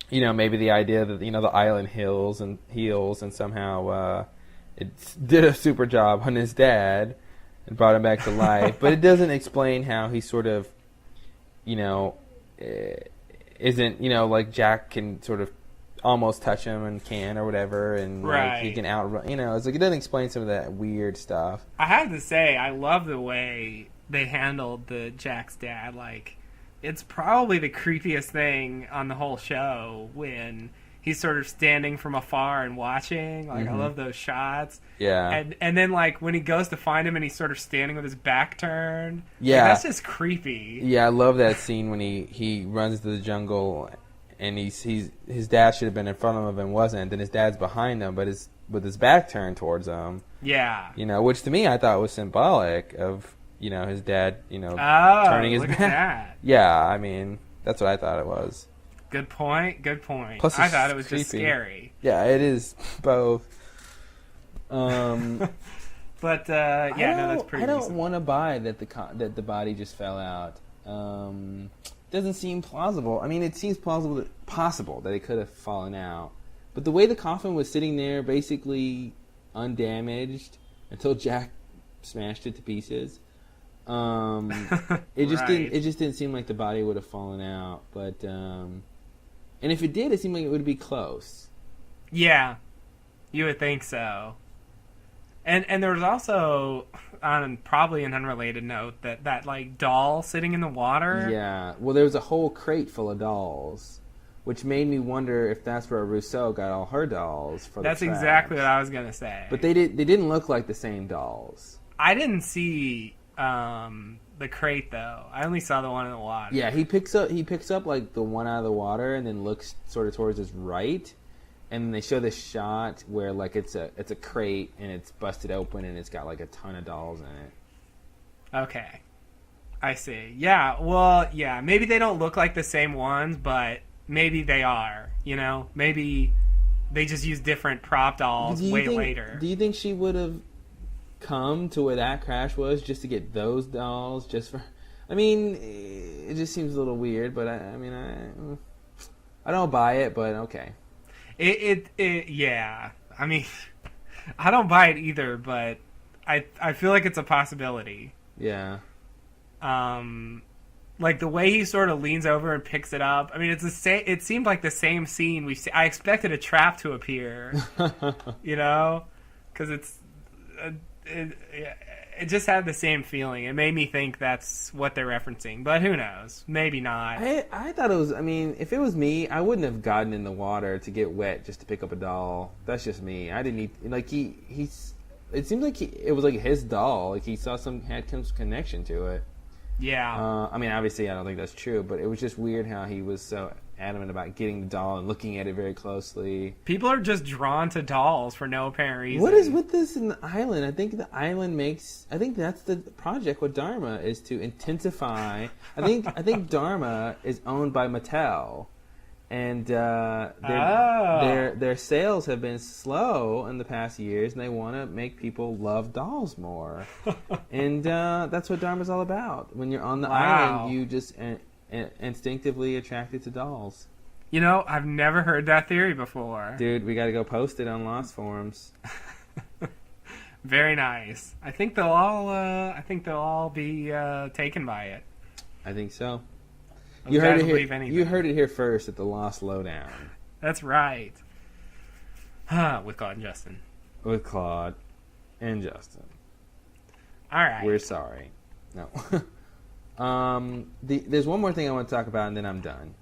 Maybe the idea that, the island heals and somehow it did a super job on his dad and brought him back to life. But it doesn't explain how he sort of, isn't, like Jack can sort of almost touch him and can or whatever, and right. Like he can outrun. It's like it doesn't explain some of that weird stuff. I have to say, I love the way they handled the Jack's dad. Like, it's probably the creepiest thing on the whole show when he's sort of standing from afar and watching. Like, I love those shots. Yeah. And then, like, when he goes to find him and he's sort of standing with his back turned. Yeah. Like, that's just creepy. Yeah, I love that scene when he runs to the jungle. And his dad should have been in front of him and wasn't. Then his dad's behind him, but with his back turned towards him. Yeah. Which to me I thought was symbolic of his dad. Turning his look back. At that. Yeah, I mean that's what I thought it was. Good point. Plus, I thought it was creepy. Just scary. Yeah, it is both. But that's pretty. I don't want to buy that the body just fell out. Doesn't seem plausible. I mean, it seems possible that it could have fallen out. But the way the coffin was sitting there, basically undamaged until Jack smashed it to pieces, it just right. didn't seem like the body would have fallen out. But and if it did, it seemed like it would be close. Yeah, you would think so. And there was also, on probably an unrelated note, that like doll sitting in the water. Yeah, well, there was a whole crate full of dolls, which made me wonder if that's where Rousseau got all her dolls for. That's the tracks. exactly what I was gonna say. But they didn't look like the same dolls. I didn't see the crate though. I only saw the one in the water. Yeah, he picks up like the one out of the water and then looks sort of towards his right. And they show this shot where like it's a crate and it's busted open and it's got like a ton of dolls in it. Okay, I see. Yeah, well, yeah. Maybe they don't look like the same ones, but maybe they are. Maybe they just use different prop dolls later. Do you think she would have come to where that crash was just to get those dolls just for... I mean, it just seems a little weird, but I don't buy it, but okay. Yeah. I mean, I don't buy it either, but I feel like it's a possibility. Yeah. Like the way he sort of leans over and picks it up. I mean, it's the same. It seemed like the same scene we see. I expected a trap to appear, you know, because it just had the same feeling. It made me think that's what they're referencing, but who knows? Maybe not. I thought it was. I mean, if it was me, I wouldn't have gotten in the water to get wet just to pick up a doll. That's just me. I didn't need like he's. It seemed like it was like his doll. Like he saw some connection to it. Yeah. I mean, obviously, I don't think that's true, but it was just weird how he was so adamant about getting the doll and looking at it very closely. People are just drawn to dolls for no apparent reason. What is with this in the island? I think the island makes... I think that's the project with Dharma, is to intensify... I think Dharma is owned by Mattel. And their sales have been slow in the past years, and they want to make people love dolls more. And that's what Dharma's all about. When you're on the island, you just instinctively attracted to dolls. You know, I've never heard that theory before. Dude, we got to go post it on Lost Forums. Very nice. I think they'll all be taken by it. I think so. You heard it here first at the Lost Lowdown. That's right. With Claude and Justin. With Claude and Justin. All right. We're sorry. No. There's one more thing I want to talk about, and then I'm done.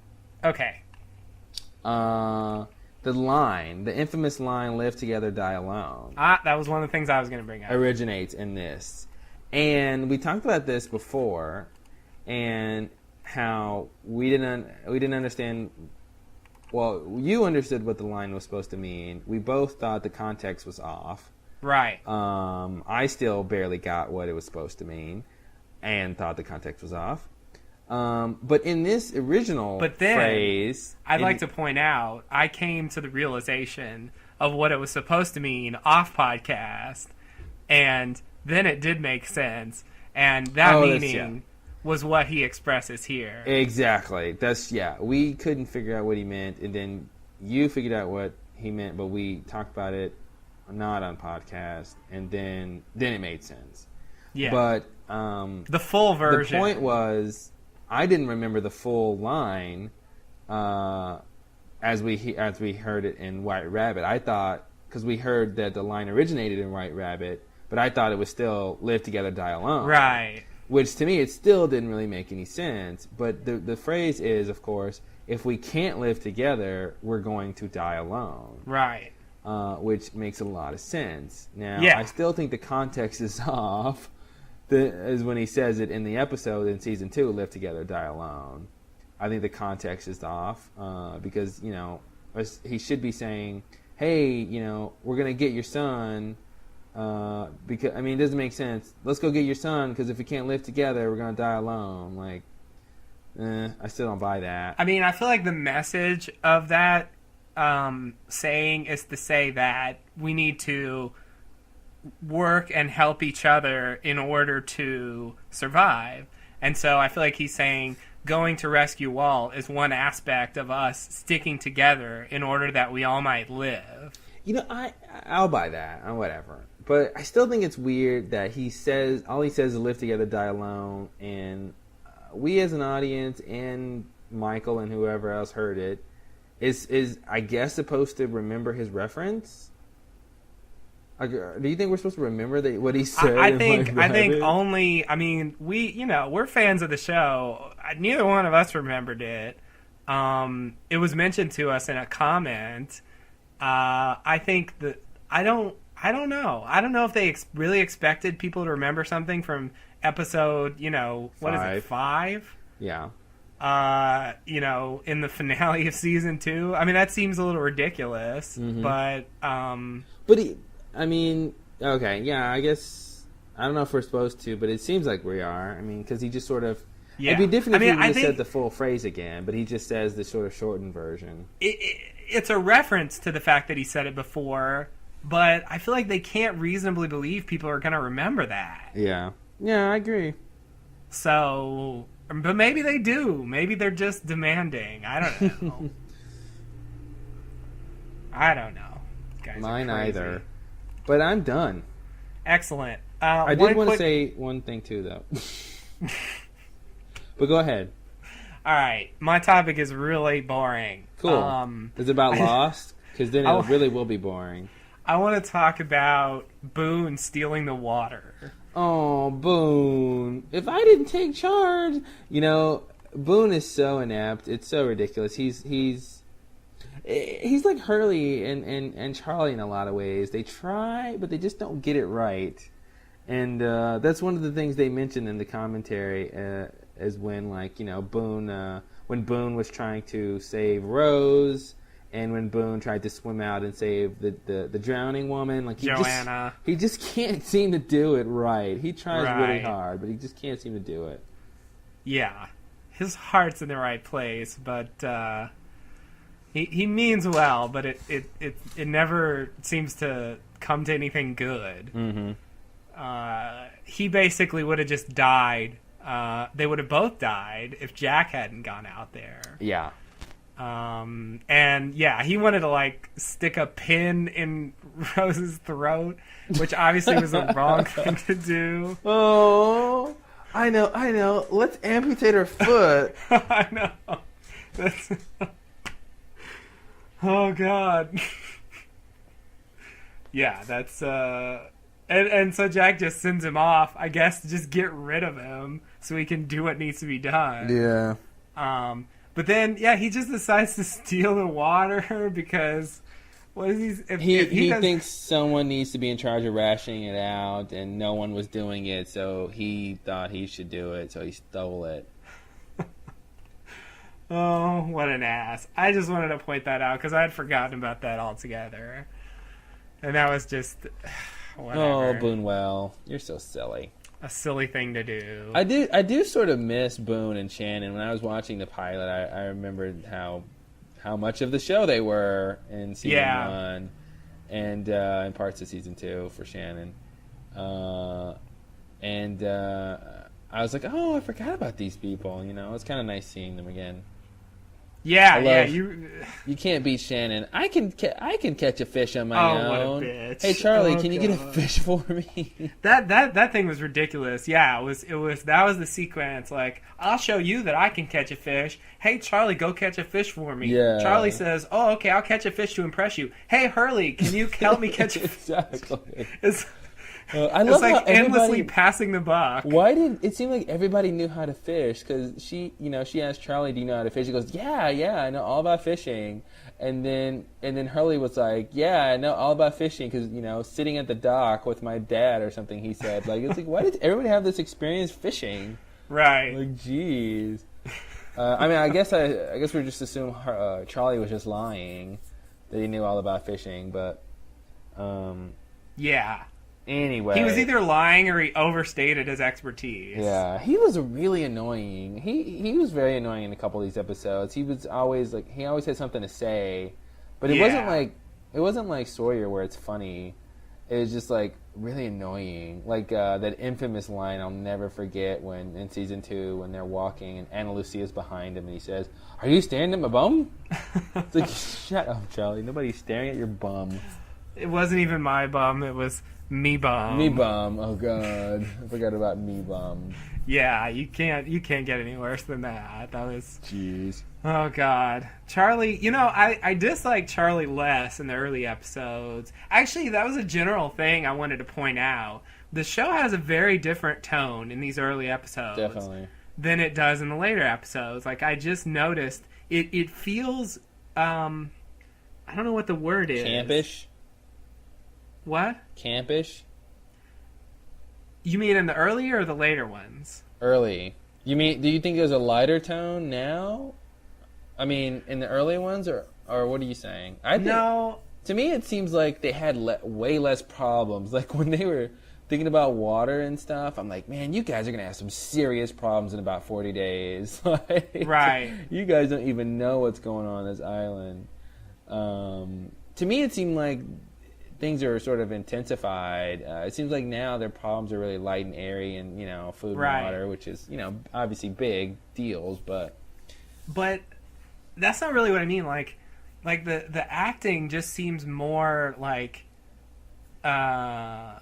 Okay. The infamous line, "Live together, die alone." That was one of the things I was going to bring up. Originates in this. And we talked about this before, and how we didn't understand. Well, you understood what the line was supposed to mean. We both thought the context was off. Right. I still barely got what it was supposed to mean, and thought the context was off. But in this original phrase, I'd like to point out, I came to the realization of what it was supposed to mean off podcast, and then it did make sense, and that meaning was what he expresses here. Exactly. We couldn't figure out what he meant, and then you figured out what he meant, but we talked about it not on podcast, and then it made sense. Yeah. But the full version. The point was, I didn't remember the full line as we heard it in White Rabbit. I thought, because we heard that the line originated in White Rabbit, but I thought it was still "Live together, die alone." Right. Which to me, it still didn't really make any sense. But the phrase is, of course, if we can't live together, we're going to die alone. Right. Which makes a lot of sense. Now, yeah. I still think the context is off. Is when he says it in the episode in season 2, "Live together, die alone." I think the context is off because, he should be saying, "Hey, we're going to get your son." Because it doesn't make sense. Let's go get your son, because if we can't live together, we're gonna die alone. Like, I still don't buy that. I mean, I feel like the message of that saying is to say that we need to work and help each other in order to survive. And so I feel like he's saying going to rescue Walt is one aspect of us sticking together in order that we all might live. I'll buy that, or whatever. But I still think it's weird that all he says is "live together, die alone," and we as an audience and Michael and whoever else heard it is I guess supposed to remember his reference. Do you think we're supposed to rember what he said? I think only. I mean, we're fans of the show. Neither one of us remembered it. It was mentioned to us in a comment. I think that I don't know. I don't know if they really expected people to remember something from episode, what is it, 5? Yeah. In the finale of season 2. I mean, that seems a little ridiculous, but okay, yeah, I guess, I don't know if we're supposed to, but it seems like we are. I mean, because he just sort of, it'd be different if he just said the full phrase again, but he just says the sort of shortened version. It's a reference to the fact that he said it before, but I feel like they can't reasonably believe people are going to remember that. Yeah. Yeah, I agree. So, but maybe they do. Maybe they're just demanding. I don't know. I don't know. Guys Mine either. But I'm done. Excellent. I did want to say one thing too, though. But go ahead. All right. My topic is really boring. Cool. Is it about Lost? Because then it really will be boring. I want to talk about Boone stealing the water. Oh, Boone. If I didn't take charge. You know, Boone is so inept. It's so ridiculous. He's like Hurley and Charlie in a lot of ways. They try, but they just don't get it right. And that's one of the things they mentioned in the commentary is when, like, you know, Boone, when Boone was trying to save Rose, and when Boone tried to swim out and save the drowning woman, like Joanna. He just can't seem to do it right. He tries really hard, but he just can't seem to do it. Yeah, his heart's in the right place, but he means well, but it never seems to come to anything good. Mm-hmm. He basically would have just died. They would have both died if Jack hadn't gone out there. Yeah. And yeah, he wanted to like stick a pin in Rose's throat, which obviously was the wrong thing to do. Oh, I know. Let's amputate her foot. I know. That's... Oh God. Yeah, that's and so Jack just sends him off, I guess, to just get rid of him so he can do what needs to be done. Yeah. But then, yeah, he just decides to steal the water because what is he? He thinks someone needs to be in charge of rationing it out, and no one was doing it, so he thought he should do it, so he stole it. Oh, what an ass! I just wanted to point that out because I had forgotten about that altogether, and that was just whatever. Oh, Boonwell, you're so silly. A silly thing to do. I do sort of miss Boone and Shannon. When I was watching the pilot, I remembered how much of the show they were in season 1 and in parts of season 2 for Shannon. And I was like, oh, I forgot about these people. You know, it's kind of nice seeing them again. Yeah, you can't beat Shannon. I can catch a fish on my own. What a bitch. Hey Charlie, can you get a fish for me? That thing was ridiculous. Yeah, it was that was the sequence. Like, I'll show you that I can catch a fish. Hey Charlie, go catch a fish for me. Yeah. Charlie says, "Oh, okay, I'll catch a fish to impress you." Hey Hurley, can you help me catch a fish? Exactly. I love like endlessly passing the buck. Why didn't it seem like everybody knew how to fish? Because she asked Charlie, "Do you know how to fish?" He goes, "Yeah, I know all about fishing." And then Hurley was like, "Yeah, I know all about fishing because sitting at the dock with my dad or something." He said, like, it's like, why did everybody have this experience fishing? Right. Like, jeez. I mean, I guess we just assume Charlie was just lying that he knew all about fishing, but yeah. Anyway, he was either lying or he overstated his expertise. Yeah, he was really annoying. He was very annoying in a couple of these episodes. He was always like he always had something to say, but it wasn't like Sawyer where it's funny. It was just like really annoying. Like that infamous line I'll never forget when in season 2 when they're walking and Ana Lucia's behind him and he says, "Are you staring at my bum?" It's like, shut up, Charlie. Nobody's staring at your bum. It wasn't even my bum. It was me bum. Me bum. Oh God, I forgot about me bum. Yeah, you can't get any worse than that. That was. Jeez. Oh God, Charlie. I dislike Charlie less in the early episodes. Actually, that was a general thing I wanted to point out. The show has a very different tone in these early episodes. Definitely. Than it does in the later episodes. Like I just noticed, it feels. I don't know what the word is. Campish. What? Campish? You mean in the earlier or the later ones? Early. You mean? Do you think there's a lighter tone now? I mean, in the early ones, or what are you saying? No. To me, it seems like they had way less problems. Like when they were thinking about water and stuff, I'm like, man, you guys are gonna have some serious problems in about 40 days. Like, right. You guys don't even know what's going on this island. To me, it seemed like things are sort of intensified. It seems like now their problems are really light and airy, and food and water, which is obviously big deals, but that's not really what I mean. Like the acting just seems more like. I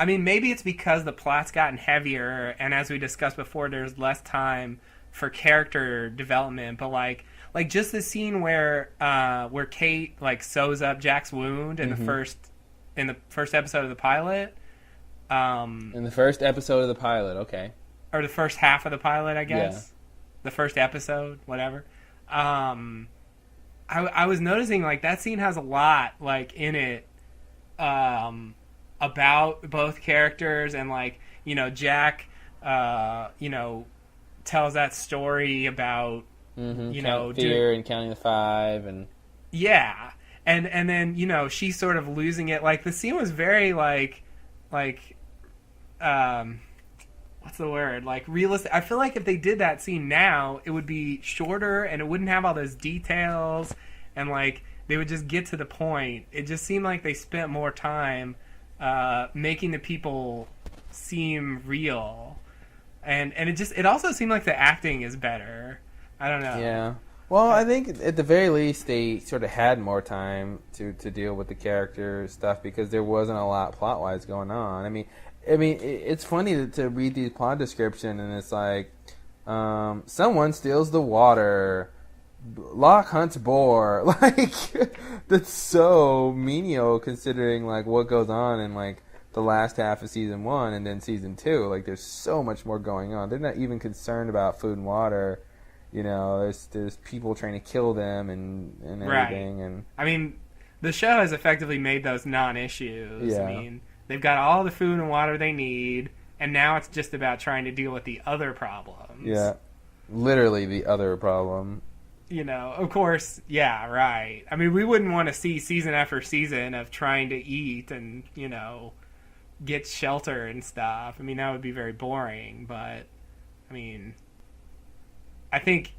mean, maybe it's because the plot's gotten heavier, and as we discussed before, there's less time for character development. But like just the scene where Kate like sews up Jack's wound in the first episode of the pilot. In the first episode of the pilot, okay, or the first half of the pilot, I guess. Yeah. The first episode, whatever. I was noticing like that scene has a lot like in it. About both characters, and like Jack tells that story about fear and counting the 5 and and then she's sort of losing it. Like the scene was very like what's the word, like realistic. I feel like if they did that scene now, it would be shorter and it wouldn't have all those details, and like they would just get to the point. It just seemed like they spent more time making the people seem real, and it also seemed like the acting is better. I don't know. Yeah. Well, I think at the very least they sort of had more time to deal with the character stuff because there wasn't a lot plot wise going on. I mean, it's funny to read the plot description and it's like someone steals the water. Locke hunts boar. Like that's so menial considering like what goes on in like the last half of season 1 and then season 2. Like there's so much more going on. They're not even concerned about food and water. There's people trying to kill them and everything. Right. And I mean, the show has effectively made those non-issues. Yeah. I mean, they've got all the food and water they need, and now it's just about trying to deal with the other problems. Yeah, literally the other problem. Of course, yeah, right. I mean, we wouldn't want to see season after season of trying to eat and, get shelter and stuff. I mean, that would be very boring, but, I mean, I think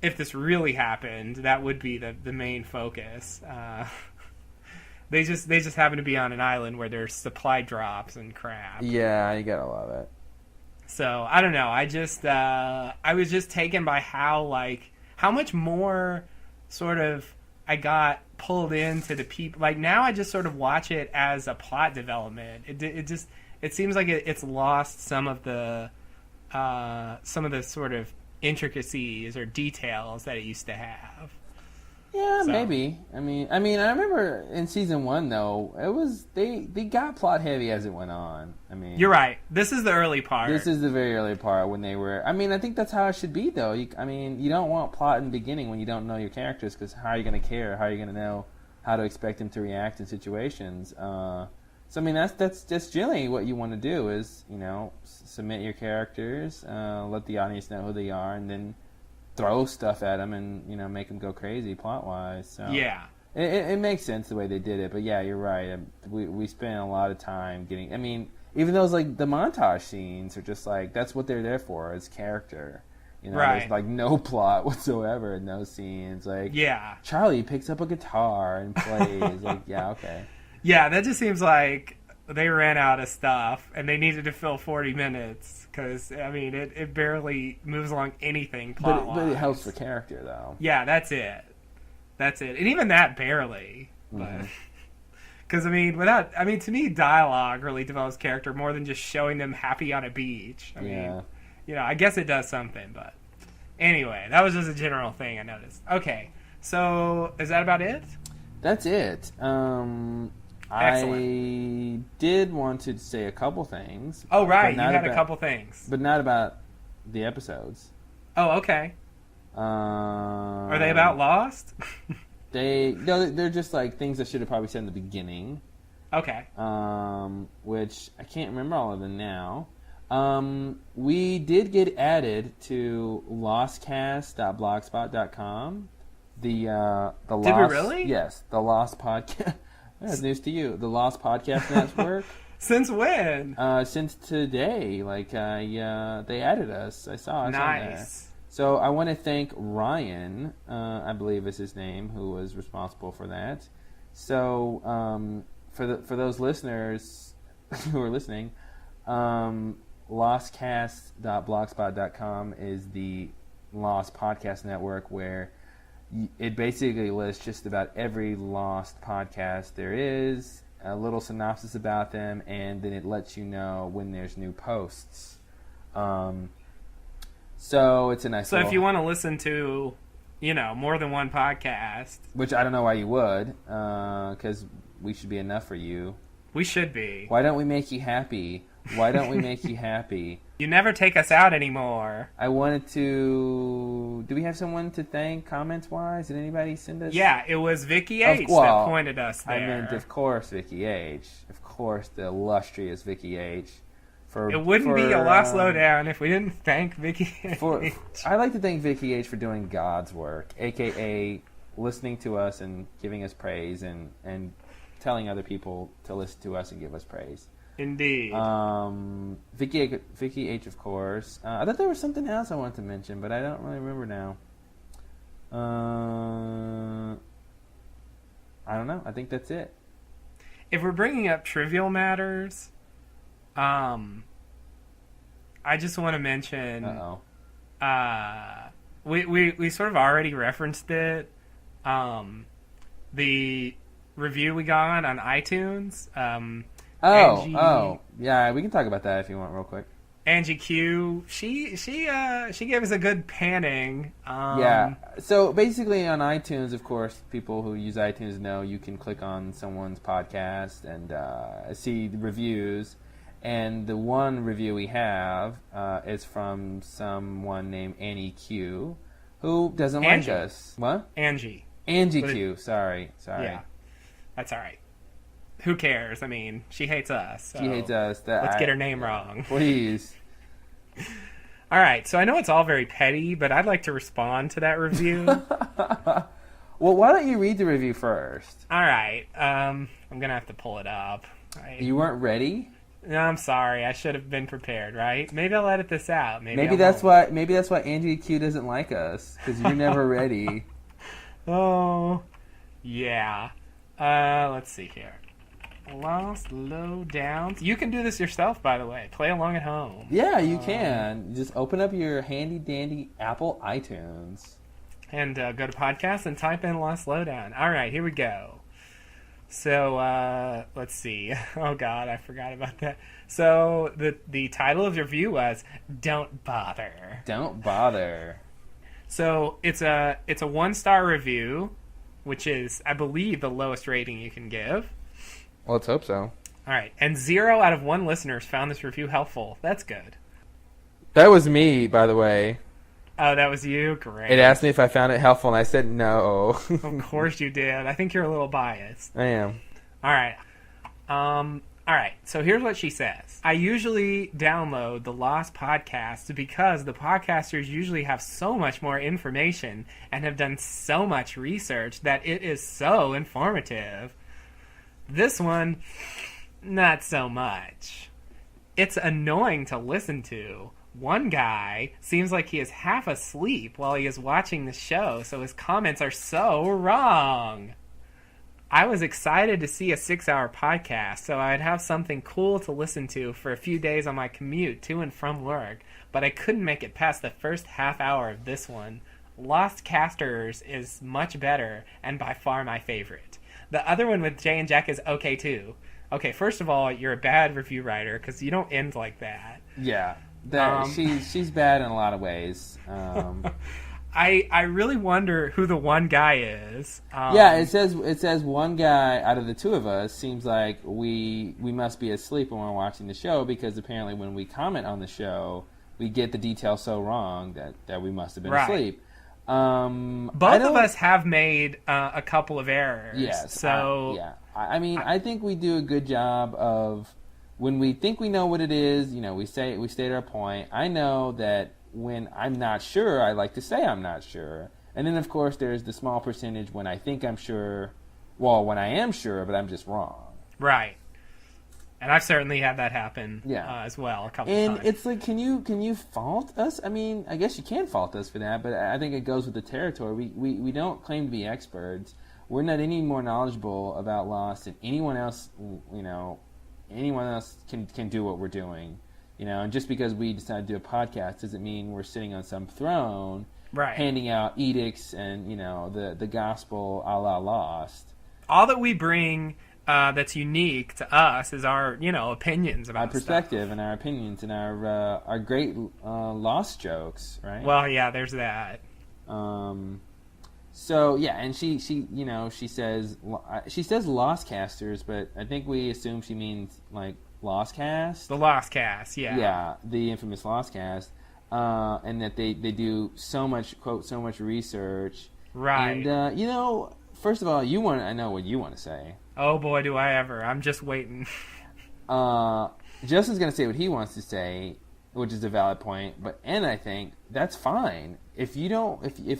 if this really happened, that would be the main focus. They just happen to be on an island where there's supply drops and crap. Yeah, you gotta love it. So, I don't know. I was just taken by how much more sort of I got pulled into the people. Like now I just sort of watch it as a plot development. It seems like it's lost some of the sort of intricacies or details that it used to have. Yeah, so. Maybe. I mean, I remember in season 1 though, it was they got plot heavy as it went on. I mean, you're right. This is the early part. This is the very early part when they were. I mean, I think that's how it should be though. You don't want plot in the beginning when you don't know your characters because how are you going to care? How are you going to know how to expect them to react in situations? So I mean, that's generally what you want to do is submit your characters, let the audience know who they are, and then throw stuff at them and make them go crazy plot wise. So yeah, it makes sense the way they did it. But yeah, you're right. We spent a lot of time getting. I mean, even those like the montage scenes are just like that's what they're there for as character. Right. There's like no plot whatsoever in those scenes. Like yeah, Charlie picks up a guitar and plays. Like yeah, okay. Yeah, that just seems like they ran out of stuff and they needed to fill 40 minutes because, I mean, it barely moves along anything plot-wise. But it helps for character, though. Yeah, that's it. And even that barely. Because, mm-hmm. To me, dialogue really develops character more than just showing them happy on a beach. I mean, I guess it does something, but anyway, that was just a general thing I noticed. Okay, so is that about it? That's it. I did want to say a couple things. Oh, right. You had a couple things. But not about the episodes. Oh, okay. Are they about Lost? They're just like things I should have probably said in the beginning. Okay. Which I can't remember all of them now. We did get added to lostcast.blogspot.com. The Lost. Did we really? Yes, the Lost podcast. That's news to you. The Lost Podcast Network. Since when? Since today. Like, they added us. I saw it. Nice. So I want to thank Ryan, I believe is his name, who was responsible for that. So for those listeners who are listening, lostcast.blogspot.com is the Lost Podcast Network, where it basically lists just about every Lost podcast there is, a little synopsis about them, and then it lets you know when there's new posts. So it's a nice. So if you want to listen to, more than one podcast, which I don't know why you would, because we should be enough for you. We should be. Why don't we make you happy? Why don't we make you happy? You never take us out anymore. I wanted to... Do we have someone to thank comments-wise? Did anybody send us... Yeah, it was Vicky H. that pointed us there. I meant, of course, Vicky H. Of course, the illustrious Vicky H. It wouldn't be a Lost Lowdown if we didn't thank Vicky H. I'd like to thank Vicky H. for doing God's work, a.k.a. listening to us and giving us praise and telling other people to listen to us and give us praise. Indeed. Vicky H, of course. I thought there was something else I wanted to mention, but I don't really remember now. I don't know. I think that's it. If we're bringing up trivial matters, I just want to mention. We sort of already referenced it. The review we got on iTunes. Yeah, we can talk about that if you want, real quick. Angie Q, she gave us a good panning. Yeah. So basically, on iTunes, of course, people who use iTunes know you can click on someone's podcast and see the reviews. And the one review we have is from someone named Annie Q, who doesn't like us. What? Angie Q. Sorry. Yeah, that's all right. Who cares? I mean, she hates us. So she hates us. Let's get her name wrong. Please. All right. So I know it's all very petty, but I'd like to respond to that review. Well, why don't you read the review first? All right. I'm going to have to pull it up. You weren't ready? No, I'm sorry. I should have been prepared, right? Maybe I'll edit this out. Maybe that's why Angie Q doesn't like us, because you're never ready. Oh, yeah. Let's see here. Lost Lowdowns. You can do this yourself, by the way. Play along at home. Yeah, you can. Just open up your handy-dandy Apple iTunes. And go to podcast and type in Lost Lowdown. All right, here we go. So, let's see. Oh, God, I forgot about that. So, the title of the review was Don't Bother. Don't Bother. So, it's a 1-star review, which is, I believe, the lowest rating you can give. Well, let's hope so. All right. And 0 out of 1 listeners found this review helpful. That's good. That was me, by the way. Oh, that was you? Great. It asked me if I found it helpful, and I said no. Of course you did. I think you're a little biased. I am. All right. All right. So here's what she says. I usually download the Lost podcast because the podcasters usually have so much more information and have done so much research that it is so informative. This one, not so much. It's annoying to listen to. One guy seems like he is half asleep while he is watching the show, so his comments are so wrong. I was excited to see a 6-hour podcast, so I'd have something cool to listen to for a few days on my commute to and from work, but I couldn't make it past the first half hour of this one. Lost Casters is much better and by far my favorite. The other one with Jay and Jack is okay too. Okay, first of all, you're a bad review writer because you don't end like that. Yeah, she's bad in a lot of ways. I really wonder who the one guy is. Yeah, it says one guy out of the two of us seems like we must be asleep when we're watching the show, because apparently when we comment on the show, we get the details so wrong that we must have been asleep. Both of us have made a couple of errors. Yes. So I mean, I think we do a good job of, when we think we know what it is, we state our point. I know that when I'm not sure, I like to say I'm not sure. And then, of course, there's the small percentage when I think I'm sure, when I am sure, but I'm just wrong. Right. And I've certainly had that happen as well a couple of times. And it's like, can you fault us? I mean, I guess you can fault us for that, but I think it goes with the territory. We don't claim to be experts. we're not any more knowledgeable about Lost than anyone else. Anyone else can do what we're doing. And just because we decided to do a podcast doesn't mean we're sitting on some throne, right, handing out edicts and the gospel a la Lost. All that we bring that's unique to us is our opinions about our perspective stuff. And our opinions and our great Lost jokes, right? Well, yeah, there's that. So yeah, and she says Lost Casters, but I think we assume she means like Lost Cast. The Lost Cast, yeah. Yeah, the infamous Lost Cast, and that they do so much research. Right. And first of all, I know what you want to say. Oh boy, do I ever! I'm just waiting. Justin's going to say what he wants to say, which is a valid point. And I think that's fine. If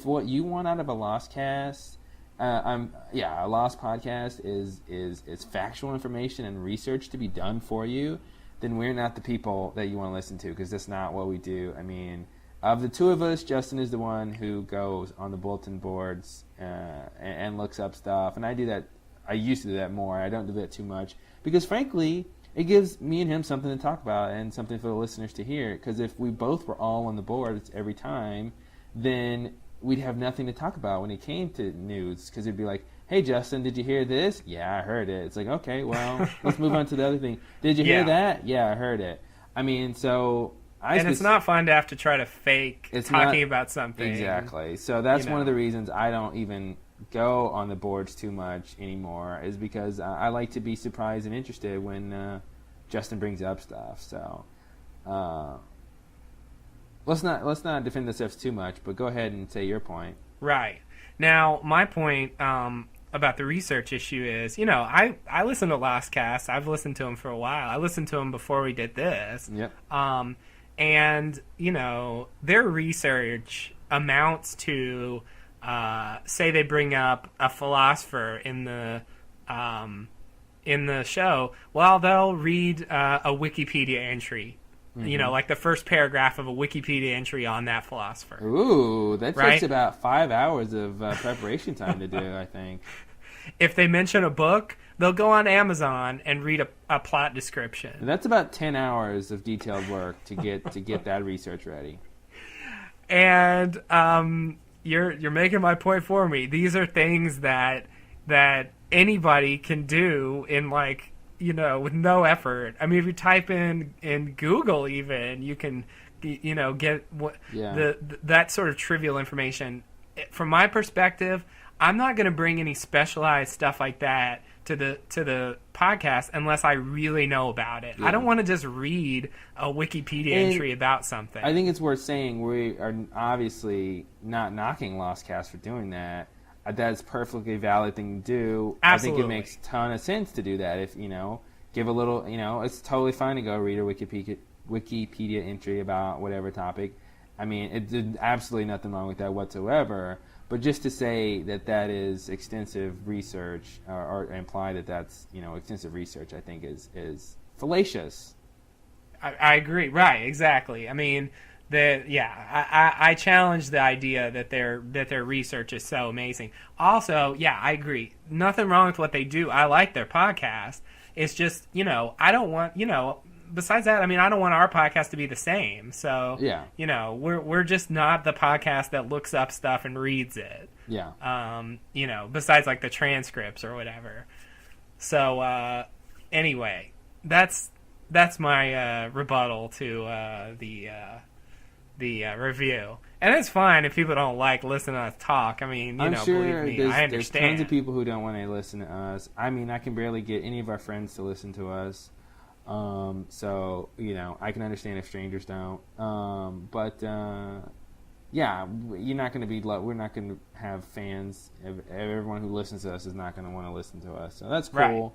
what you want out of a Lost Cast, a Lost podcast is factual information and research to be done for you, then we're not the people that you want to listen to, because that's not what we do. I mean, of the two of us, Justin is the one who goes on the bulletin boards and looks up stuff, and I do that. I used to do that more. I don't do that too much because, frankly, it gives me and him something to talk about and something for the listeners to hear. Because if we both were all on the boards every time, then we'd have nothing to talk about when it came to news. Because it'd be like, "Hey, Justin, did you hear this? Yeah, I heard it." It's like, okay, well, let's move on to the other thing. Did you hear that? Yeah, I heard it. I mean, so it's not fun to have to try to fake talking about something. Exactly. So that's one of the reasons I don't even go on the boards too much anymore, is because I like to be surprised and interested when Justin brings up stuff. So let's not defend ourselves too much, but go ahead and say your point. Right. Now, my point about the research issue is, I listen to Lost Cast. I've listened to them for a while. I listened to them before we did this. Yep. And their research amounts to say they bring up a philosopher in the show, well, they'll read a Wikipedia entry, like the first paragraph of a Wikipedia entry on that philosopher. Ooh, that takes about 5 hours of preparation time to do, I think. If they mention a book, they'll go on Amazon and read a plot description. And that's about 10 hours of detailed work to get that research ready. And You're making my point for me. These are things that anybody can do in with no effort. I mean, if you type in Google, even you can get that sort of trivial information. From my perspective, I'm not going to bring any specialized stuff like that to the podcast unless I really know about it. Yeah. I don't want to just read a Wikipedia entry about something. I think it's worth saying we are obviously not knocking Lost Cast for doing that. That's a perfectly valid thing to do. Absolutely. I think it makes a ton of sense to do that. If give a little, it's totally fine to go read a Wikipedia entry about whatever topic. I mean, it did absolutely nothing wrong with that whatsoever. But just to say that is extensive research, or imply that that's extensive research, I think is fallacious. I agree. Right? Exactly. I mean, I challenge the idea that their research is so amazing. Also, yeah, I agree. Nothing wrong with what they do. I like their podcast. It's just I don't want Besides that, I mean, I don't want our podcast to be the same. So, yeah. We're just not the podcast that looks up stuff and reads it. Yeah. Besides like the transcripts or whatever. So, anyway, that's my rebuttal to the review. And it's fine if people don't listening to us talk. I mean, I'm sure believe me, I understand. There's tons of people who don't want to listen to us. I mean, I can barely get any of our friends to listen to us. So I can understand if strangers don't. Yeah, you're not going to we're not going to have fans. Everyone who listens to us is not going to want to listen to us. So that's cool.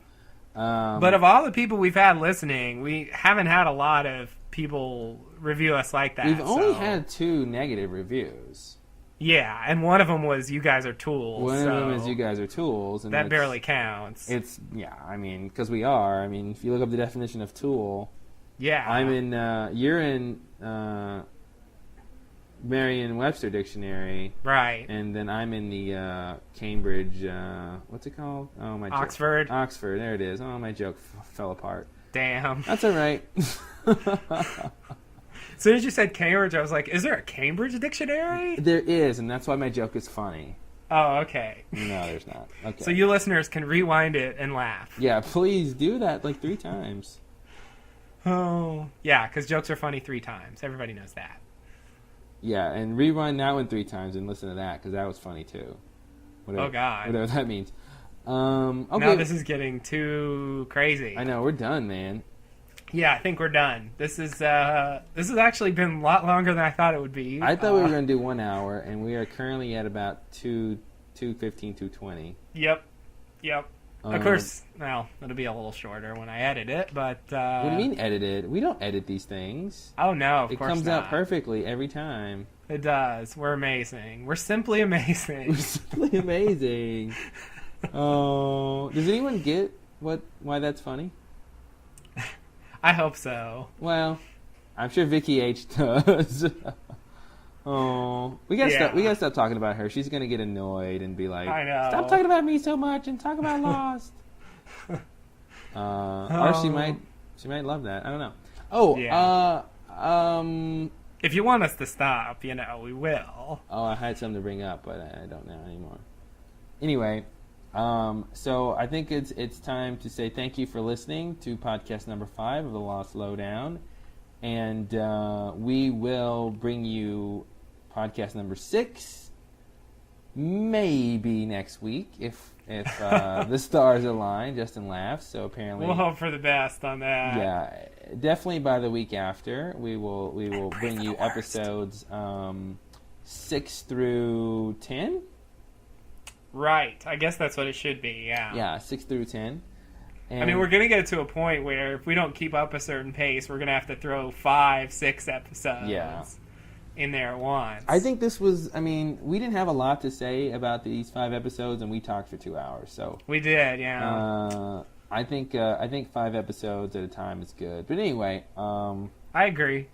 Right. But of all the people we've had listening, we haven't had a lot of people review us like that. We've only had 2 negative reviews. Yeah, and one of them was "You guys are tools." One of them is "You guys are tools," and that barely counts. I mean, because we are. I mean, if you look up the definition of tool, yeah, you're in. Merriam-Webster dictionary. Right. And then I'm in the Cambridge, what's it called? Oh, my joke. Oxford. Oxford, there it is. Oh, my joke fell apart. Damn. That's all right. As soon as you said Cambridge, I was like, is there a Cambridge dictionary? There is, and that's why my joke is funny. Oh, okay. No, there's not. Okay. So you listeners can rewind it and laugh. Yeah, please do that like 3 times. Oh. Yeah, because jokes are funny 3 times. Everybody knows that. Yeah, and rewind that one 3 times and listen to that, because that was funny too. Whatever, oh, God. Whatever that means. Okay. Now this is getting too crazy. I know, we're done, man. Yeah, I think we're done. This has actually been a lot longer than I thought it would be. I thought we were going to do 1 hour, and we are currently at about 2:15, 2:20. Yep. Of course, well, it'll be a little shorter when I edit it, but... what do you mean edited? We don't edit these things. Oh, no, of it course comes not. out perfectly every time. It does. We're amazing. We're simply amazing. We're simply amazing. Oh, does anyone get why that's funny? I hope so. Well, I'm sure Vicky H does. Oh, we gotta stop talking about her. She's gonna get annoyed and be like, I know. "Stop talking about me so much and talk about Lost." Or she might love that. I don't know. Oh, yeah. Um. If you want us to stop, we will. Oh, I had something to bring up, but I don't know anymore. Anyway, so I think it's time to say thank you for listening to podcast number 5 of the Lost Lowdown, and we will bring you podcast number 6 maybe next week if the stars align. Justin laughs, so apparently we'll hope for the best on that. Yeah, definitely by the week after we will bring you episodes 6 through 10. Right. I guess that's what it should be, yeah. Yeah, 6 through 10. And I mean, we're going to get to a point where if we don't keep up a certain pace, we're going to have to throw 5, 6 episodes in there at once. I think this was, we didn't have a lot to say about these 5 episodes, and we talked for 2 hours. So we did, yeah. I think 5 episodes at a time is good. But anyway. I agree.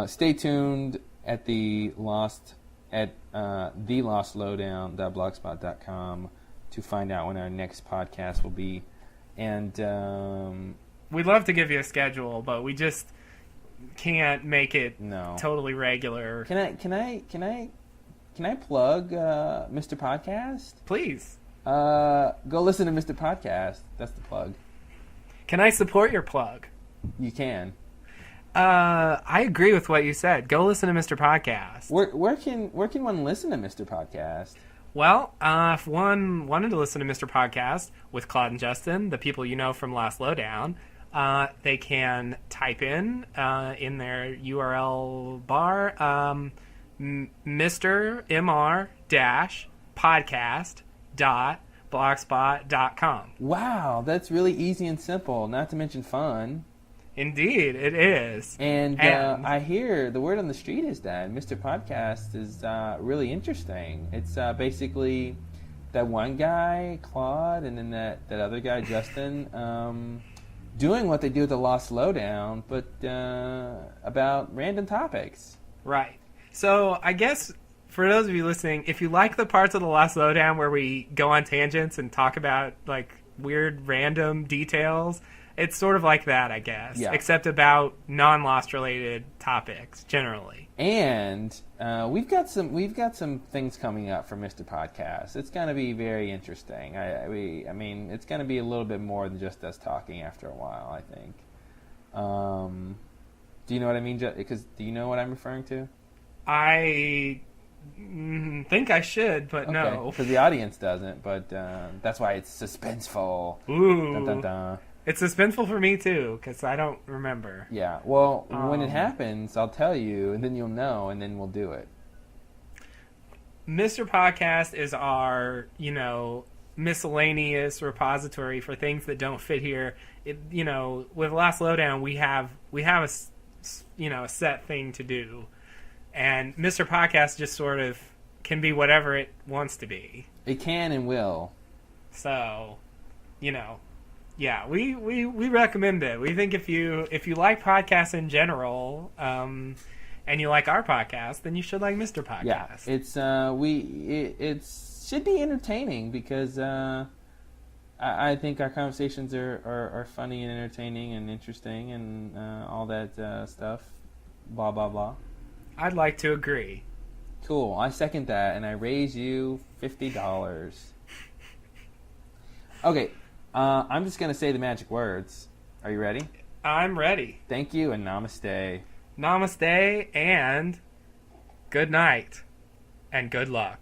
Stay tuned at thelostlowdown.blogspot.com to find out when our next podcast will be. And we'd love to give you a schedule, but we just can't make it totally regular. Can I plug Mr. Podcast? Please. Go listen to Mr. Podcast. That's the plug. Can I support your plug? You can. I agree with what you said. Go listen to Mr. Podcast. Where can one listen to Mr. Podcast? Well, if one wanted to listen to Mr. Podcast with Claude and Justin, the people you know from Last Lowdown, they can type in their URL bar mr-podcast.blogspot.com. Wow, that's really easy and simple, not to mention fun. Indeed, it is. And I hear the word on the street is that Mr. Podcast is really interesting. It's basically that one guy, Claude, and then that other guy, Justin, doing what they do at the Lost Lowdown, but about random topics. Right. So I guess for those of you listening, if you like the parts of the Lost Lowdown where we go on tangents and talk about like weird random details, it's sort of like that, I guess, except about non-Lost related topics generally. And we've got some things coming up for Mr. Podcast. It's going to be very interesting. It's going to be a little bit more than just us talking after a while, I think. Do you know what I mean? Because do you know what I'm referring to? I think I should, but no. Because the audience doesn't, but that's why it's suspenseful. Ooh. Dun, dun, dun. It's suspenseful for me, too, because I don't remember. Yeah, well, when it happens, I'll tell you, and then you'll know, and then we'll do it. Mr. Podcast is our, miscellaneous repository for things that don't fit here. With Last Lowdown, we have a set thing to do. And Mr. Podcast just sort of can be whatever it wants to be. It can and will. So, yeah, we recommend it. We think if you like podcasts in general, and you like our podcast, then you should like Mr. Podcast. Yeah, it's it should be entertaining because I think our conversations are funny and entertaining and interesting and all that stuff. Blah blah blah. I'd like to agree. Cool. I second that, and I raise you $50. Okay, I'm just gonna say the magic words. Are you ready? I'm ready. Thank you and namaste. Namaste and good night and good luck.